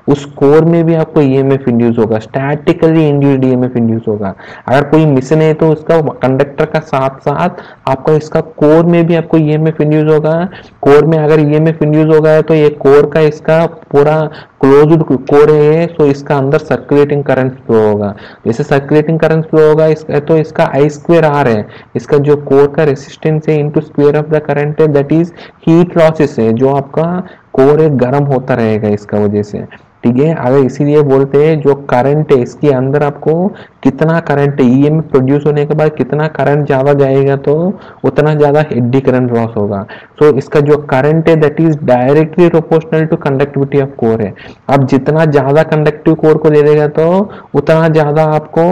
उस कोर में भी आपको ईएमएफ इंड्यूस होगा, स्टैटिकली इंड्यूस्ड ईएमएफ इंड्यूस होगा। अगर कोई मिशन है तो उसका कंडक्टर का साथ साथ आपका इसका कोर में भी आपको ईएमएफ इंड्यूस होगा। कोर में अगर ईएमएफ इंड्यूस होगा तो ये कोर का इसका पूरा क्लोज्ड कोर है, सो इसका अंदर सर्कुलेटिंग करंट फ्लो होगा। जैसे सर्कुलेटिंग करंट फ्लो होगा तो इसका आई स्क्वेयर आर है, इसका जो कोर का रेसिस्टेंस है into square of the current है, दैट इज हीट लॉसेस है, जो आपका कोर है गर्म होता रहेगा इसका वजह से, ठीक है। अगर इसीलिए बोलते हैं जो करंट है इसके अंदर आपको कितना करंट है, ईएमएफ प्रोड्यूस होने के बाद कितना करंट ज्यादा जाएगा तो उतना ज्यादा एडी करंट लॉस होगा। तो इसका जो करंट है that is directly proportional to conductivity of core है। अब जितना ज्यादा कंडक्टिव कोर को ले लेगा तो उतना ज्यादा आपको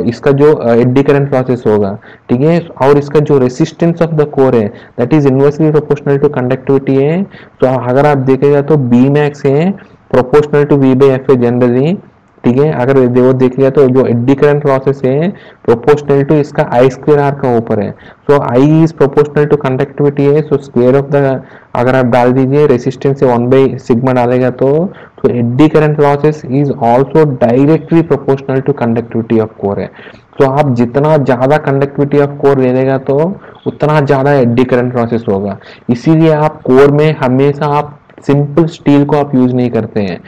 इसका जो एडी करंट लॉसेस होगा, ठीक है। और इसका जो रेसिस्टेंस ऑफ द कोर है that is inversely proportional to conductivity है। तो अगर आप देखेगा तो बी मैक्स है proportional to V by F है जनरली, ठीक है। अगर वो देखिएगा तो जो एडी करंट लॉसेस है प्रोपोर्शनल टू इसका आई स्क्वायर आर का ऊपर है, सो I is proportional to conductivity है, सो स्क्वायर ऑफ द अगर आप डाल दीजिए रेसिस्टेंस से 1/σ डालेगा तो eddy current losses is also directly proportional to conductivity of core है। तो आप जितना ज्यादा कंडक्टिविटी ऑफ कोर ले लेगा तो उतना ज्यादा एडी करंट लॉसेस होगा। इसीलिए आप कोर में हमेशा आप सिंपल स्टील को आप यूज नहीं करते हैं,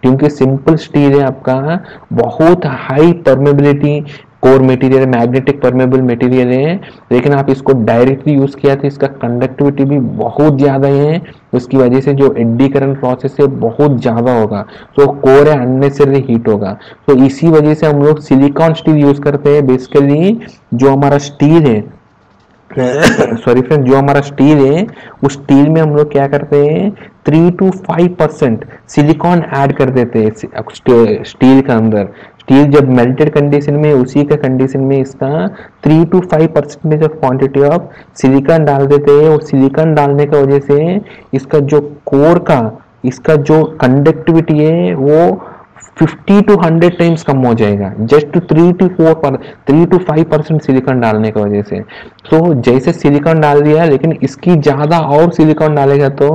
क्योंकि सिंपल स्टील है आपका बहुत high permeability core material, magnetic permeable material है, लेकिन आप इसको डायरेक्टली यूज किया तो इसका कंडक्टिविटी भी बहुत ज्यादा है, उसकी वजह से जो एडी करंट लॉसेस है बहुत ज्यादा होगा, तो कोर है अननेसेसरी हीट होगा। तो इसी वजह से हम लोग सिलिकॉन स्टील यूज करते हैं। बेसिकली जो हमारा स्टील है सॉरी फ्रेंड, जो हमारा स्टील है उस स्टील में हम लोग क्या करते हैं 3 to 5% सिलिकॉन ऐड कर देते हैं स्टील के अंदर। स्टील जब मेल्टेड कंडीशन में उसी का कंडीशन में इसका 3 to 5% of quantity of silicon डाल देते हैं, और सिलिकॉन डालने की वजह से इसका जो कोर का इसका जो कंडक्टिविटी है वो 50 to 100 टाइम्स कम हो जाएगा, जस्ट 3 to 5% सिलिकॉन डालने की वजह से। तो जैसे सिलिकॉन डाल दिया, लेकिन इसकी ज्यादा और सिलिकॉन डालेगा तो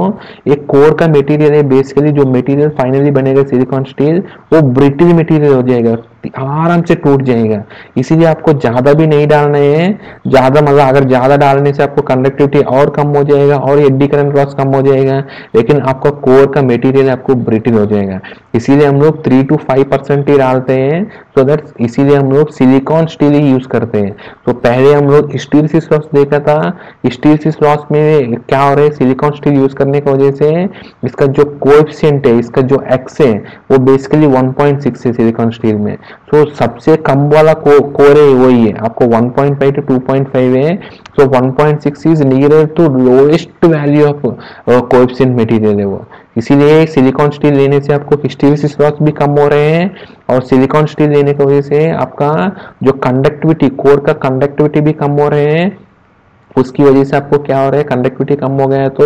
एक कोर का मटेरियल है, बेसिकली जो मटेरियल फाइनली बनेगा सिलिकॉन स्टील वो ब्रिटल मटेरियल हो जाएगा, आराम से टूट जाएगा। इसीलिए आपको ज्यादा भी नहीं डालना है, ज्यादा मतलब अगर ज्यादा डालने से आपको कंडक्टिविटी और कम हो जाएगा और एडी करंट लॉस कम हो जाएगा, लेकिन आपका कोर का मटेरियल आपको ब्रिटल हो जाएगा। इसीलिए हम लोग 3 to 5% ही डालते हैं, सो दैट इसीलिए हम लोग सिलिकॉन स्टील ही यूज करते हैं। तो पहले हम लोग स्टील सिस लॉस देखा था, स्टील सिस लॉस में क्या हो रहा है, सिलिकॉन स्टील यूज करने की वजह से इसका जो कोएफिशिएंट है, इसका जो एक्स है वो बेसिकली 1.6 है सिलिकॉन स्टील में। तो सबसे कम वाला कोर है वही है, आपको 1.5 to 2.5 है, so 1.6 is near to lowest value of coefficient material है वो। इसीलिए सिलिकॉन स्टील लेने से आपको स्टील सिस लॉस भी कम हो रहे हैं, और सिलिकॉन स्टील लेने की वजह से आपका जो कंडक्टिविटी कोर का कंडक्टिविटी भी कम हो रहे हैं, उसकी वजह से आपको क्या हो रहा है कंडक्टिविटी कम हो गया है तो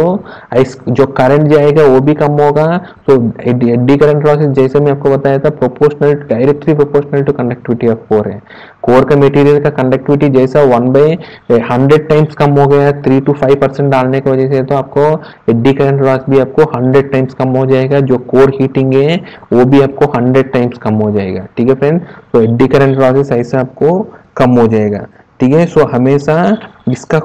जो करंट जाएगा वो भी कम होगा। तो एडी करंट लॉसेस जैसे मैं आपको बताया था proportional directly proportional to conductivity of core है। कोर का मटेरियल का कंडक्टिविटी जैसा 1/100 टाइम्स कम हो गया 3 to 5% डालने की वजह से, तो आपको एडी करंट लॉस भी आपको 100 टाइम्स कम हो जाएगा, जो कोर हीटिंग है वो भी आपको 100 टाइम्स कम हो जाएगा, ठीक है फ्रेंड। तो एडी करंट लॉसेस ऐसे आपको कम हो जाएगा, ठीक है। सो हमेशा इसका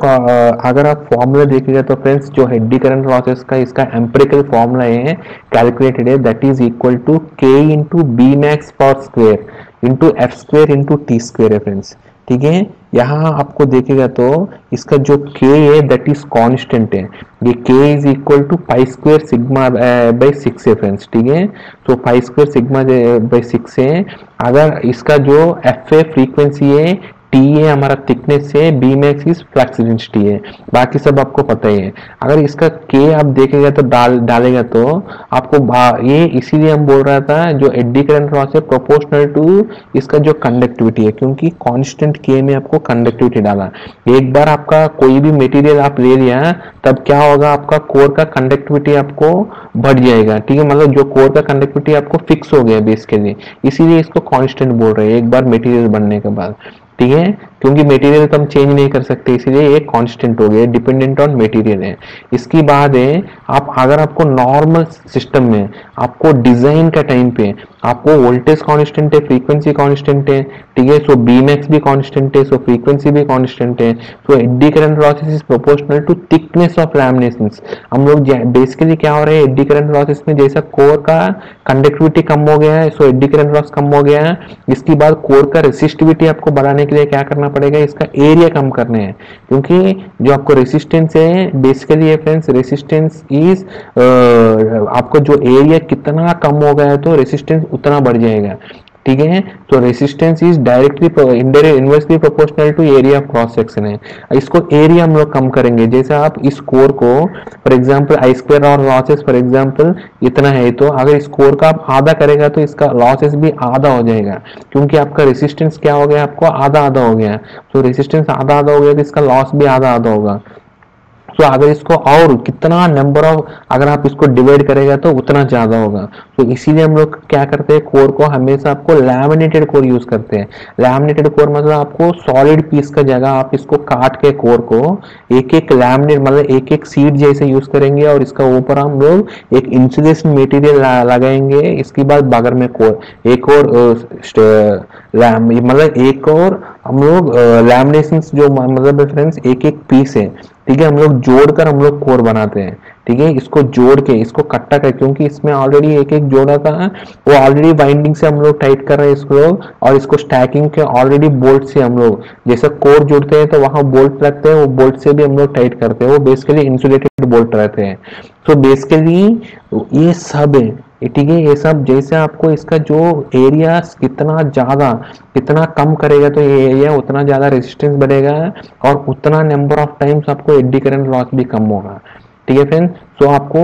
अगर आप फॉर्मूला देखिएगा तो फ्रेंड्स जो एडी करंट लॉसेस का इसका एम्पिरिकल फॉर्मूला है कैलकुलेटेड है, that is equal to K into B max पर square into F square into T square है फ्रेंड्स, ठीक है। यहाँ आपको देखेगा तो इसका जो K है दैट इज कांस्टेंट है, ये K is equal to pi square sigma by 6 है फ्रेंड्स, ठीक है। तो पाई स्क्वायर सिग्मा बाई 6 है। अगर इसका जो एफ है फ्रीक्वेंसी है टी ए हमारा थिकनेस है, B max is flux density है, बाकी सब आपको पता ही है। अगर इसका के आप देखेगा तो डालेगा तो आपको ये इसीलिए हम बोल रहा था जो एडी करंट लॉस है प्रोपोर्शनल टू इसका जो कंडक्टिविटी है, क्योंकि कांस्टेंट के में आपको कंडक्टिविटी डाला। एक बार आपका कोई भी मटेरियल आप ले लिया तब क्या होगा, आपका कोर का कंडक्टिविटी आपको बढ़ जाएगा, ठीक है। मतलब जो कोर का कंडक्टिविटी आपको फिक्स हो गया बेस के लिए, इसीलिए इसको कांस्टेंट बोल रहे हैं एक बार मटेरियल बनने के बाद, ठीक है। क्योंकि मटेरियल तो हम चेंज नहीं कर सकते, इसीलिए ये कांस्टेंट हो गया, डिपेंडेंट ऑन मटेरियल है। इसकी बात है आप अगर आपको नॉर्मल सिस्टम में आपको डिजाइन का टाइम पे आपको वोल्टेज कांस्टेंट है, फ्रीक्वेंसी कांस्टेंट है, ठीक है। सो बी मैक्स भी कांस्टेंट है, सो फ्रीक्वेंसी भी कांस्टेंट है, so eddy current losses is proportional to thickness of laminations. हम लोग बेसिकली क्या हो रहा है एडी करंट लॉसेस में, जैसा कोर का कंडक्टिविटी कम हो गया है, सो एडी करंट लॉस कम हो गया है। इसके बाद कोर का रेसिस्टिविटी आपको बढ़ाने के लिए क्या करना पड़ेगा, इसका एरिया कम करने हैं, क्योंकि जो आपको रेसिस्टेंस है बेसिकली फ्रेंड्स, रेसिस्टेंस इज आपको जो एरिया कितना कम हो गया है तो रेसिस्टेंस उतना बढ़ जाएगा, ठीक है। तो resistance is directly inversely proportional to area of cross section है। इसको एरिया हम लोग कम करेंगे, जैसे आप इस कोर को फॉर एग्जांपल आई स्क्वायर और लॉसेस फॉर एग्जांपल इतना है, तो अगर इस कोर का आप आधा करेगा तो इसका लॉसेस भी आधा हो जाएगा, क्योंकि आपका रेसिस्टेंस क्या हो गया, आपको आधा आधा हो गया। तो रेसिस्टेंस आधा आधा हो गया तो इसका लॉस भी आधा आधा होगा। तो अगर इसको और कितना नंबर ऑफ अगर आप इसको डिवाइड करेगा तो उतना ज्यादा होगा। तो इसीलिए हम लोग क्या करते हैं, कोर को हमेशा आपको लैमिनेटेड कोर यूज करते हैं। लैमिनेटेड कोर मतलब आपको सॉलिड पीस का जगह आप इसको काट के कोर को एक एक लैमिनेट मतलब एक एक सीट जैसे यूज करेंगे, और इसका ऊपर हम लोग एक इंसुलेशन मटेरियल लगाएंगे। इसके बाद बगल में कोर एक और मतलब एक और हम लोग लैमिनेशन जो मतलब फ्रेंड्स एक एक पीस है, ठीक है, हम लोग जोड़कर हम लोग कोर बनाते हैं, ठीक है। इसको जोड़ के इसको कट्टा कर, क्योंकि इसमें ऑलरेडी एक एक जोड़ा था वो ऑलरेडी बाइंडिंग से हम लोग टाइट कर रहे हैं इसको, और इसको स्टैकिंग के ऑलरेडी बोल्ट से हम लोग जैसे कोर जोड़ते हैं तो वहां बोल्ट लगते हैं, वो बोल्ट से भी हम लोग टाइट करते हैं, वो बेसिकली इंसुलेटेड बोल्ट रहते हैं। तो बेसिकली ये सब है, ठीक है। ये सब जैसे आपको इसका जो एरिया कितना ज्यादा कितना कम करेगा तो ये एरिया उतना ज्यादा रेजिस्टेंस बढ़ेगा, और उतना नंबर ऑफ टाइम्स आपको एडी करंट लॉस भी कम होगा, ठीक है फ्रेंड। तो आपको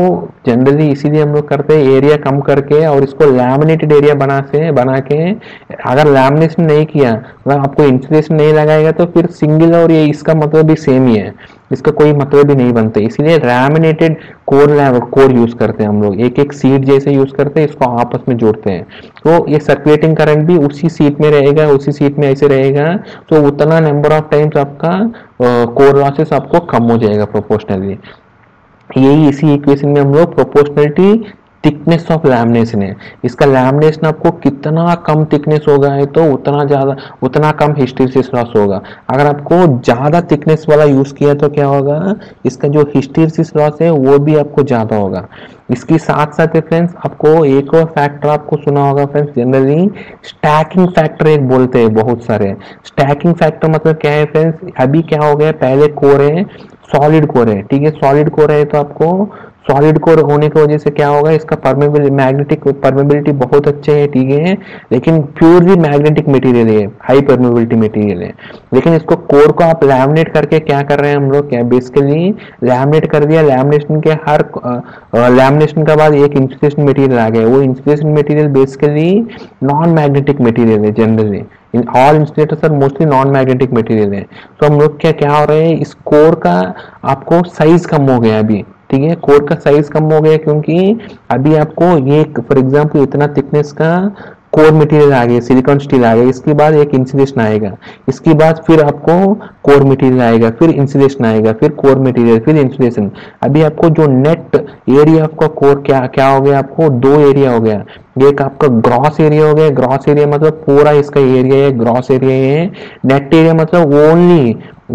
जनरली इसीलिए हम लोग करते हैं एरिया कम करके, और इसको लैमिनेटेड एरिया बना के अगर लैमिनेशन नहीं किया मतलब आपको इंसुलेशन नहीं लगाएगा तो फिर सिंगल और ये इसका मतलब भी सेम ही है, इसका कोई मतलब भी नहीं बनता। इसीलिए लैमिनेटेड कोर यूज करते हैं हम लोग, एक एक सीट जैसे यूज करते हैं, इसको आपस में जोड़ते हैं। तो ये सर्कुलेटिंग करंट भी उसी सीट में रहेगा, उसी सीट में ऐसे रहेगा, तो उतना नंबर ऑफ टाइम्स आपका कोर लॉसेस आपको कम हो जाएगा प्रोपोर्शनली। यही इसी इक्वेशन में हम लोग प्रोपोर्शनलिटी थिकनेस ऑफ लैमिनेशन है। इसका लैमिनेशन आपको कितना कम थिकनेस होगा है तो उतना कम हिस्टैरिसीस लॉस होगा। अगर आपको ज्यादा थिकनेस वाला यूज किया तो क्या होगा, इसका जो हिस्टैरिसीस लॉस है वो भी आपको ज्यादा होगा। इसके साथ साथ फ्रेंड्स आपको एक और फैक्टर आपको सुना होगा फ्रेंड्स, जनरली स्टैकिंग फैक्टर एक बोलते हैं बहुत सारे। स्टैकिंग फैक्टर मतलब क्या है फ्रेंड्स, अभी क्या हो गया, पहले कोर है सॉलिड कोर है, ठीक है। सॉलिड कोर है तो आपको सॉलिड कोर होने की वजह से क्या होगा, इसका मैग्नेटिक परमेबिलिटी बहुत अच्छे है, ठीक है, लेकिन प्योरली मैग्नेटिक मटेरियल है, हाई परमेबिलिटी मटेरियल है। लेकिन इसको कोर को आप लैमिनेट करके क्या कर रहे हैं हम लोग, क्या बेसिकली लैमिनेट कर दिया। लैमिनेशन के हर लैमिनेशन के बाद एक इंसुलेशन मटेरियल आ गया, वो insulation material basically non magnetic material है। Generally all insulators are mostly non magnetic material है। तो हम लोग क्या हो रहा है, इस कोर का आपको साइज कम हो गया अभी, ठीक है। कोर का साइज कम हो गया क्योंकि अभी आपको ये फॉर एग्जांपल इतना थिकनेस का कोर मटेरियल आ गया, सिलिकॉन स्टील आ गया, इसके बाद एक इंसुलेशन आएगा, इसके बाद फिर आपको कोर मटेरियल आएगा, फिर इंसुलेशन आएगा, फिर कोर मटेरियल, फिर इंसुलेशन। अभी आपको जो नेट एरिया आपका कोर क्या हो गया, आपको दो एरिया हो गया। एक आपका ग्रॉस एरिया हो गया, ग्रॉस एरिया मतलब पूरा इसका एरिया है, ग्रॉस एरिया है। नेट एरिया मतलब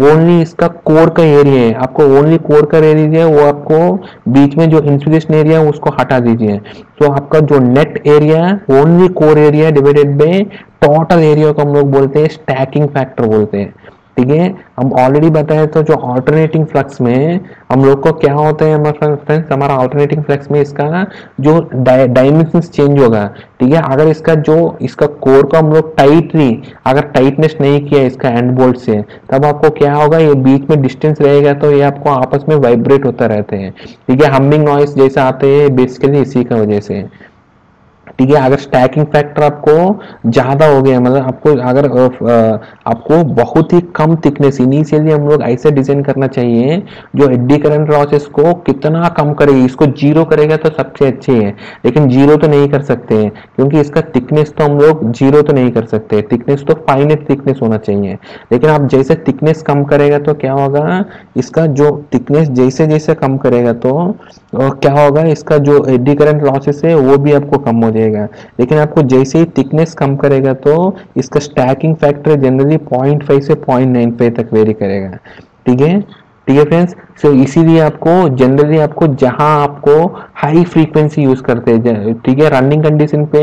ओनली इसका कोर का एरिया है, आपको ओनली कोर का एरिया है, वो आपको बीच में जो इंसुलेशन एरिया है उसको हटा दीजिए। तो आपका जो net area only core area divided by total area को हम लोग बोलते हैं स्टैकिंग फैक्टर बोलते हैं, ठीक है। हम ऑलरेडी बताए तो जो ऑल्टरनेटिंग फ्लक्स में हम लोग को क्या होता है हमारा फ्रेंड्स, हमारा ऑल्टरनेटिंग फ्लक्स में इसका जो डायमेंशंस चेंज होगा, ठीक है। अगर इसका कोर को हम लोग अगर टाइटनेस नहीं किया इसका एंड बोल्ट से, तब आपको क्या होगा, ये बीच में डिस्टेंस रहेगा तो ये आपको आपस में वाइब्रेट होता रहते हैं, ठीक है। हमिंग नॉइस जैसे आते हैं बेसिकली इसी का वजह से, ठीक है। अगर स्टैकिंग फैक्टर आपको ज्यादा हो गया, मतलब आपको बहुत ही कम थिकनेस, इनिशियली हम लोग ऐसे डिजाइन करना चाहिए जो एडी करंट लॉसेस को कितना कम करेगी, इसको जीरो करेगा तो सबसे अच्छी है, लेकिन जीरो तो नहीं कर सकते हैं क्योंकि इसका थिकनेस तो हम लोग जीरो तो नहीं कर सकते, थिकनेस तो फाइनेट थिकनेस होना चाहिए। लेकिन आप जैसे थिकनेस कम करेगा तो क्या होगा, इसका जो थिकनेस जैसे जैसे कम करेगा तो क्या होगा, इसका जो एडी करंट लॉसेस है वो भी आपको कम हो जाएगा। लेकिन आपको जैसे ही थिकनेस कम करेगा तो इसका स्टैकिंग फैक्टर जनरली 0.5 से 0.95 तक वेरी करेगा, ठीक है। ठीक है फ्रेंड्स, सो इसीलिए आपको जनरली जहां आपको हाई फ्रीक्वेंसी यूज करते हैं, ठीक है, रनिंग कंडीशन पे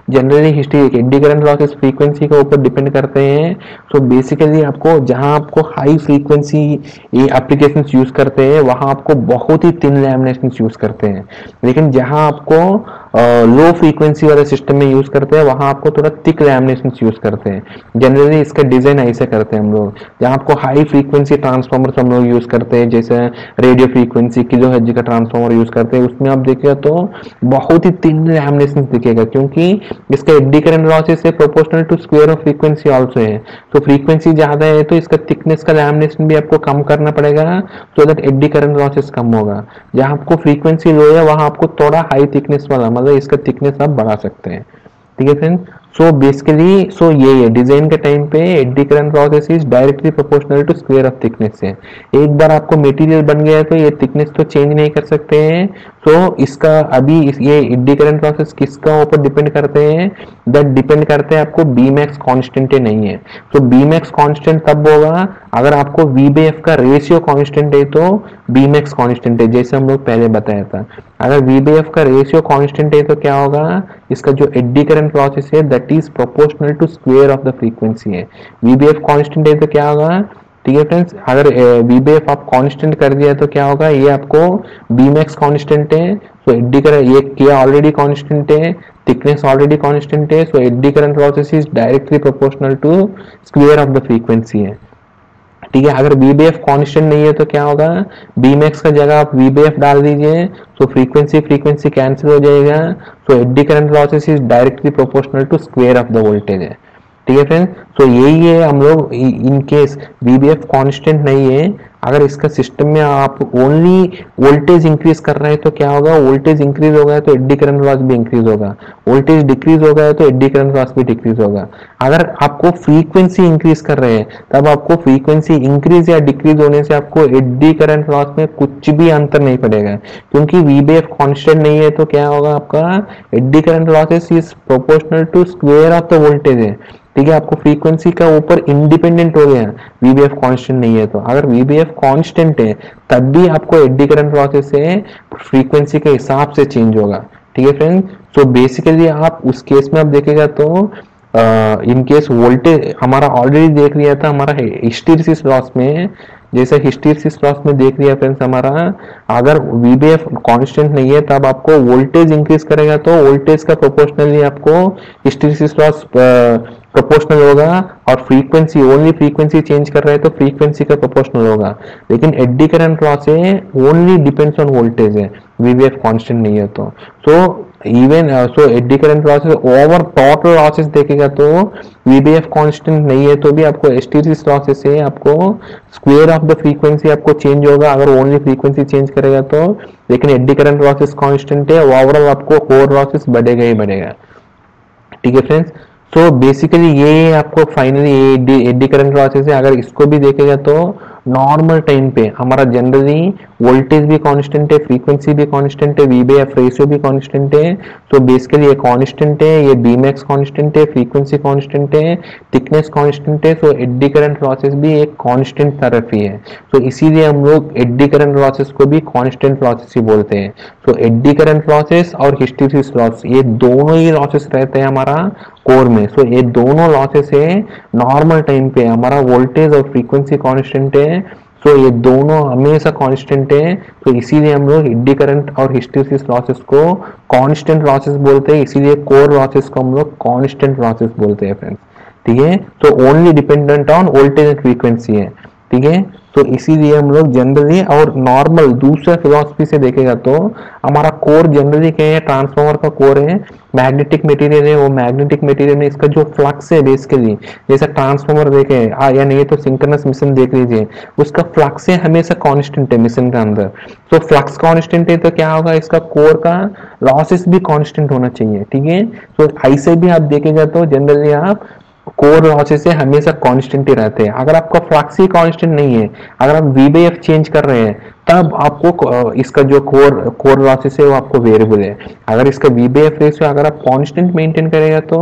generally history AD current losses frequency के ऊपर डिपेंड करते हैं। सो बेसिकली जहां आपको हाई फ्रीक्वेंसी ये एप्लीकेशंस यूज करते हैं वहां आपको बहुत ही थिन लैमिनेशंस यूज करते हैं, लेकिन जहां आपको लो फ्रीक्वेंसी वाले सिस्टम में यूज करते हैं वहां आपको थोड़ा थिक लैमिनेशंस यूज करते हैं। जनरली इसका डिजाइन ऐसे करते हैं हम लोग, जहां आपको हाई फ्रीक्वेंसी ट्रांसफार्मर हम लोग यूज करते हैं, जैसे रेडियो फ्रीक्वेंसी किलोहर्ट्ज का ट्रांसफार्मर यूज करते हैं, उसमें आप देखिएगा तो बहुत ही थिन लैमिनेशन दिखेगा क्योंकि इसका एडी करंट लॉसेस है proportional to square of frequency also है। तो फ्रीक्वेंसी ज्यादा है तो इसका थिकनेस का लैमिनेशन भी आपको कम करना पड़ेगा so that eddy current losses कम होगा। जहां आपको फ्रीक्वेंसी लो है वहां आपको थोड़ा हाई थिकनेस वाला, मतलब इसका थिकनेस आप बढ़ा सकते हैं, ठीक है फ्रेंड। सो बेसिकली ये है डिजाइन के टाइम पे eddy current losses is directly proportional to square of thickness से। एक बार आपको मटेरियल बन गया है तो ये थिकनेस तो चेंज नहीं कर सकते हैं। सो इसका अभी ये एडी करंट लॉसेस किसका ऊपर डिपेंड करते हैं, दैट डिपेंड करते हैं आपको बी मैक्स कांस्टेंट नहीं है। तो बी मैक्स कांस्टेंट तब होगा अगर आपको वी बाई एफ का रेशियो कांस्टेंट है तो बी मैक्स कांस्टेंट है, जैसे हम लोग पहले बताया था। अगर वी बाई एफ का रेशियो कांस्टेंट है तो क्या होगा, इसका जो एडी करंट लॉसेस है that is proportional to square of the frequency है। वी बाई एफ कांस्टेंट है तो क्या होगा, ठीक है फ्रेंड्स, अगर वी बाई एफ आप कांस्टेंट कर दिया तो क्या होगा, ये आपको बी मैक्स कांस्टेंट है, तो एडी करंट ये क्या ऑलरेडी कांस्टेंट है, थिकनेस ऑलरेडी कांस्टेंट है, so eddy current losses is directly proportional to square of the frequency है, ठीक है। अगर वी बी एफ कॉन्स्टेंट नहीं है तो क्या होगा, बी मैक्स का जगह आप वी बी एफ डाल दीजिए, तो फ्रीक्वेंसी कैंसिल हो जाएगा, तो eddy current losses is directly proportional to square of the voltage है, ठीक है फ्रेंड्स। तो यही है हम लोग in case V B F constant नहीं है, अगर इसका सिस्टम में आप ओनली वोल्टेज इंक्रीज कर रहे हैं तो क्या होगा, वोल्टेज इंक्रीज होगा तो एडी करंट लॉस भी इंक्रीज होगा, वोल्टेज डिक्रीज होगा तो एडी करंट लॉस भी डिक्रीज होगा। अगर आपको फ्रीक्वेंसी इंक्रीज कर रहे हैं तब आपको फ्रीक्वेंसी इंक्रीज या डिक्रीज होने से आपको एडी करंट लॉस में कुछ भी अंतर नहीं पड़ेगा, क्योंकि वी बी एफ कॉन्स्टेंट नहीं है तो क्या होगा, आपका eddy current losses is proportional to square of the voltage है, ठीक है। आपको फ्रीक्वेंसी का ऊपर इंडिपेंडेंट हो गया, वीबीएफ कांस्टेंट नहीं है तो। अगर वीबीएफ कांस्टेंट है तब भी आपको एडी करंट लॉसेस से फ्रीक्वेंसी के हिसाब से चेंज होगा, ठीक है फ्रेंड। सो बेसिकली आप उस केस में आप देखेगा तो इन केस वोल्टेज हमारा ऑलरेडी देख लिया था हमारा हिस्टैरिसीस लॉस में, जैसे हिस्टैरिसीस लॉस में देख लिया फ्रेंड्स हमारा, अगर वीबीएफ कांस्टेंट नहीं है तब आपको वोल्टेज इंक्रीज करेगा तो वोल्टेज का प्रोपोर्शनली आपको हिस्टैरिसीस लॉस प्रोपोर्शनल होगा, और फ्रीक्वेंसी ओनली फ्रीक्वेंसी चेंज कर रहे हैं तो फ्रीक्वेंसी का प्रोपोर्शनल होगा। लेकिन एडी करंट लॉस है ओनली डिपेंड्स ऑन वोल्टेज है, वीबीएफ कांस्टेंट नहीं है तो। So even AD current losses over total losses देखेगा तो वीबीएफ कांस्टेंट नहीं है तो भी आपको हिस्टैरिसीस लॉसेस से आपको स्क्वायर ऑफ द फ्रीक्वेंसी आपको चेंज होगा अगर ओनली फ्रीक्वेंसी चेंज करेगा तो। लेकिन एडी करंट लॉसेस कांस्टेंट है, ओवरऑल आपको कोर लॉसेस बढ़ेगा ही बढ़ेगा, ठीक है फ्रेंड्स। तो बेसिकली ये आपको फाइनली एडी करंट लॉसेस है, अगर इसको भी देखेगा तो नॉर्मल टाइम पे हमारा जनरली वोल्टेज भी कांस्टेंट है, फ्रीक्वेंसी भी कांस्टेंट है, वी बाई एफ रेशियो भी कांस्टेंट है। तो बेसिकली ये कांस्टेंट है, ये बी मैक्स कांस्टेंट है, फ्रीक्वेंसी कांस्टेंट है, थिकनेस कांस्टेंट है, सो एडी करंट लॉसेस भी एक कांस्टेंट तरफ ही है। तो इसीलिए हम लोग एडी करंट लॉसेस को भी कांस्टेंट लॉसेस ही बोलते हैं। तो एडी करंट लॉसेस और हिस्टैरिसीस लॉस ये दोनों ही लॉसेस रहते हैं हमारा कोर में। सो ये दोनों लॉसेस है नॉर्मल टाइम पे, हमारा वोल्टेज और फ्रीक्वेंसी कांस्टेंट है। सो ये दोनों हमेशा कांस्टेंट है, तो इसीलिए हम लोग एडी करंट और हिस्टैरिसीस लॉसेस को कांस्टेंट लॉसेस बोलते हैं, इसीलिए कोर लॉसेस को हम लोग कांस्टेंट लॉसेस बोलते हैं फ्रेंड्स। ठीक है, तो only dependent on voltage and frequency है। ठीक है, तो इसीलिए हम लोग जनरली और नॉर्मल दूसरे फिलॉसफी से देखेगा तो हमारा कोर जनरली क्या है, ट्रांसफार्मर का कोर है, मैग्नेटिक मटेरियल है। वो मैग्नेटिक मटेरियल में इसका जो फ्लक्स है बेसिकली, जैसे ट्रांसफार्मर देखे या नहीं तो सिंक्रोनस मिशन देख लीजिए, उसका फ्लक्स है हमेशा कांस्टेंट है मिशन के अंदर। तो फ्लक्स कांस्टेंट है तो क्या होगा, इसका कोर का लॉसेस भी कांस्टेंट होना चाहिए। ठीक है, तो ऐसे भी आप देखेगा तो जनरली आप कोर लॉसेस से हमेशा कांस्टेंट ही रहते हैं। अगर आपका फ्लक्स ही कांस्टेंट नहीं है, अगर आप वीबीएफ चेंज कर रहे हैं, तब आपको इसका जो कोर लॉसेस है वो आपको वेरिएबल है। अगर इसका वीबीएफ रेशियो अगर आप कांस्टेंट मेंटेन करेगा तो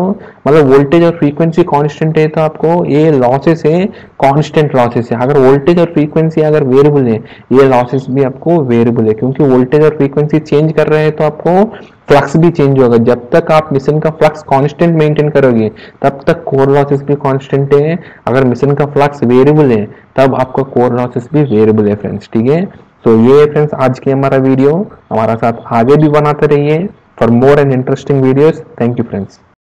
मतलब वोल्टेज और फ्रीक्वेंसी कांस्टेंट है, तो आपको ये लॉसेस है कांस्टेंट लॉसेस है। अगर वोल्टेज और फ्रीक्वेंसी अगर वेरिएबल है, ये लॉसेस भी आपको वेरिएबल है, क्योंकि वोल्टेज और फ्रीक्वेंसी चेंज कर रहे हैं तो आपको फ्लक्स भी चेंज होगा। जब तक आप मिशन का फ्लक्स कांस्टेंट मेंटेन करोगे तब तक कोर लॉसेस भी कांस्टेंट है। अगर मिशन का फ्लक्स वेरिएबल है तब आपका कोर लॉसेस भी वेरिएबल है फ्रेंड्स। ठीक है, तो ये है फ्रेंड्स आज की हमारा वीडियो, हमारा साथ आगे भी बनाते रहिए for more and interesting videos. Thank you friends.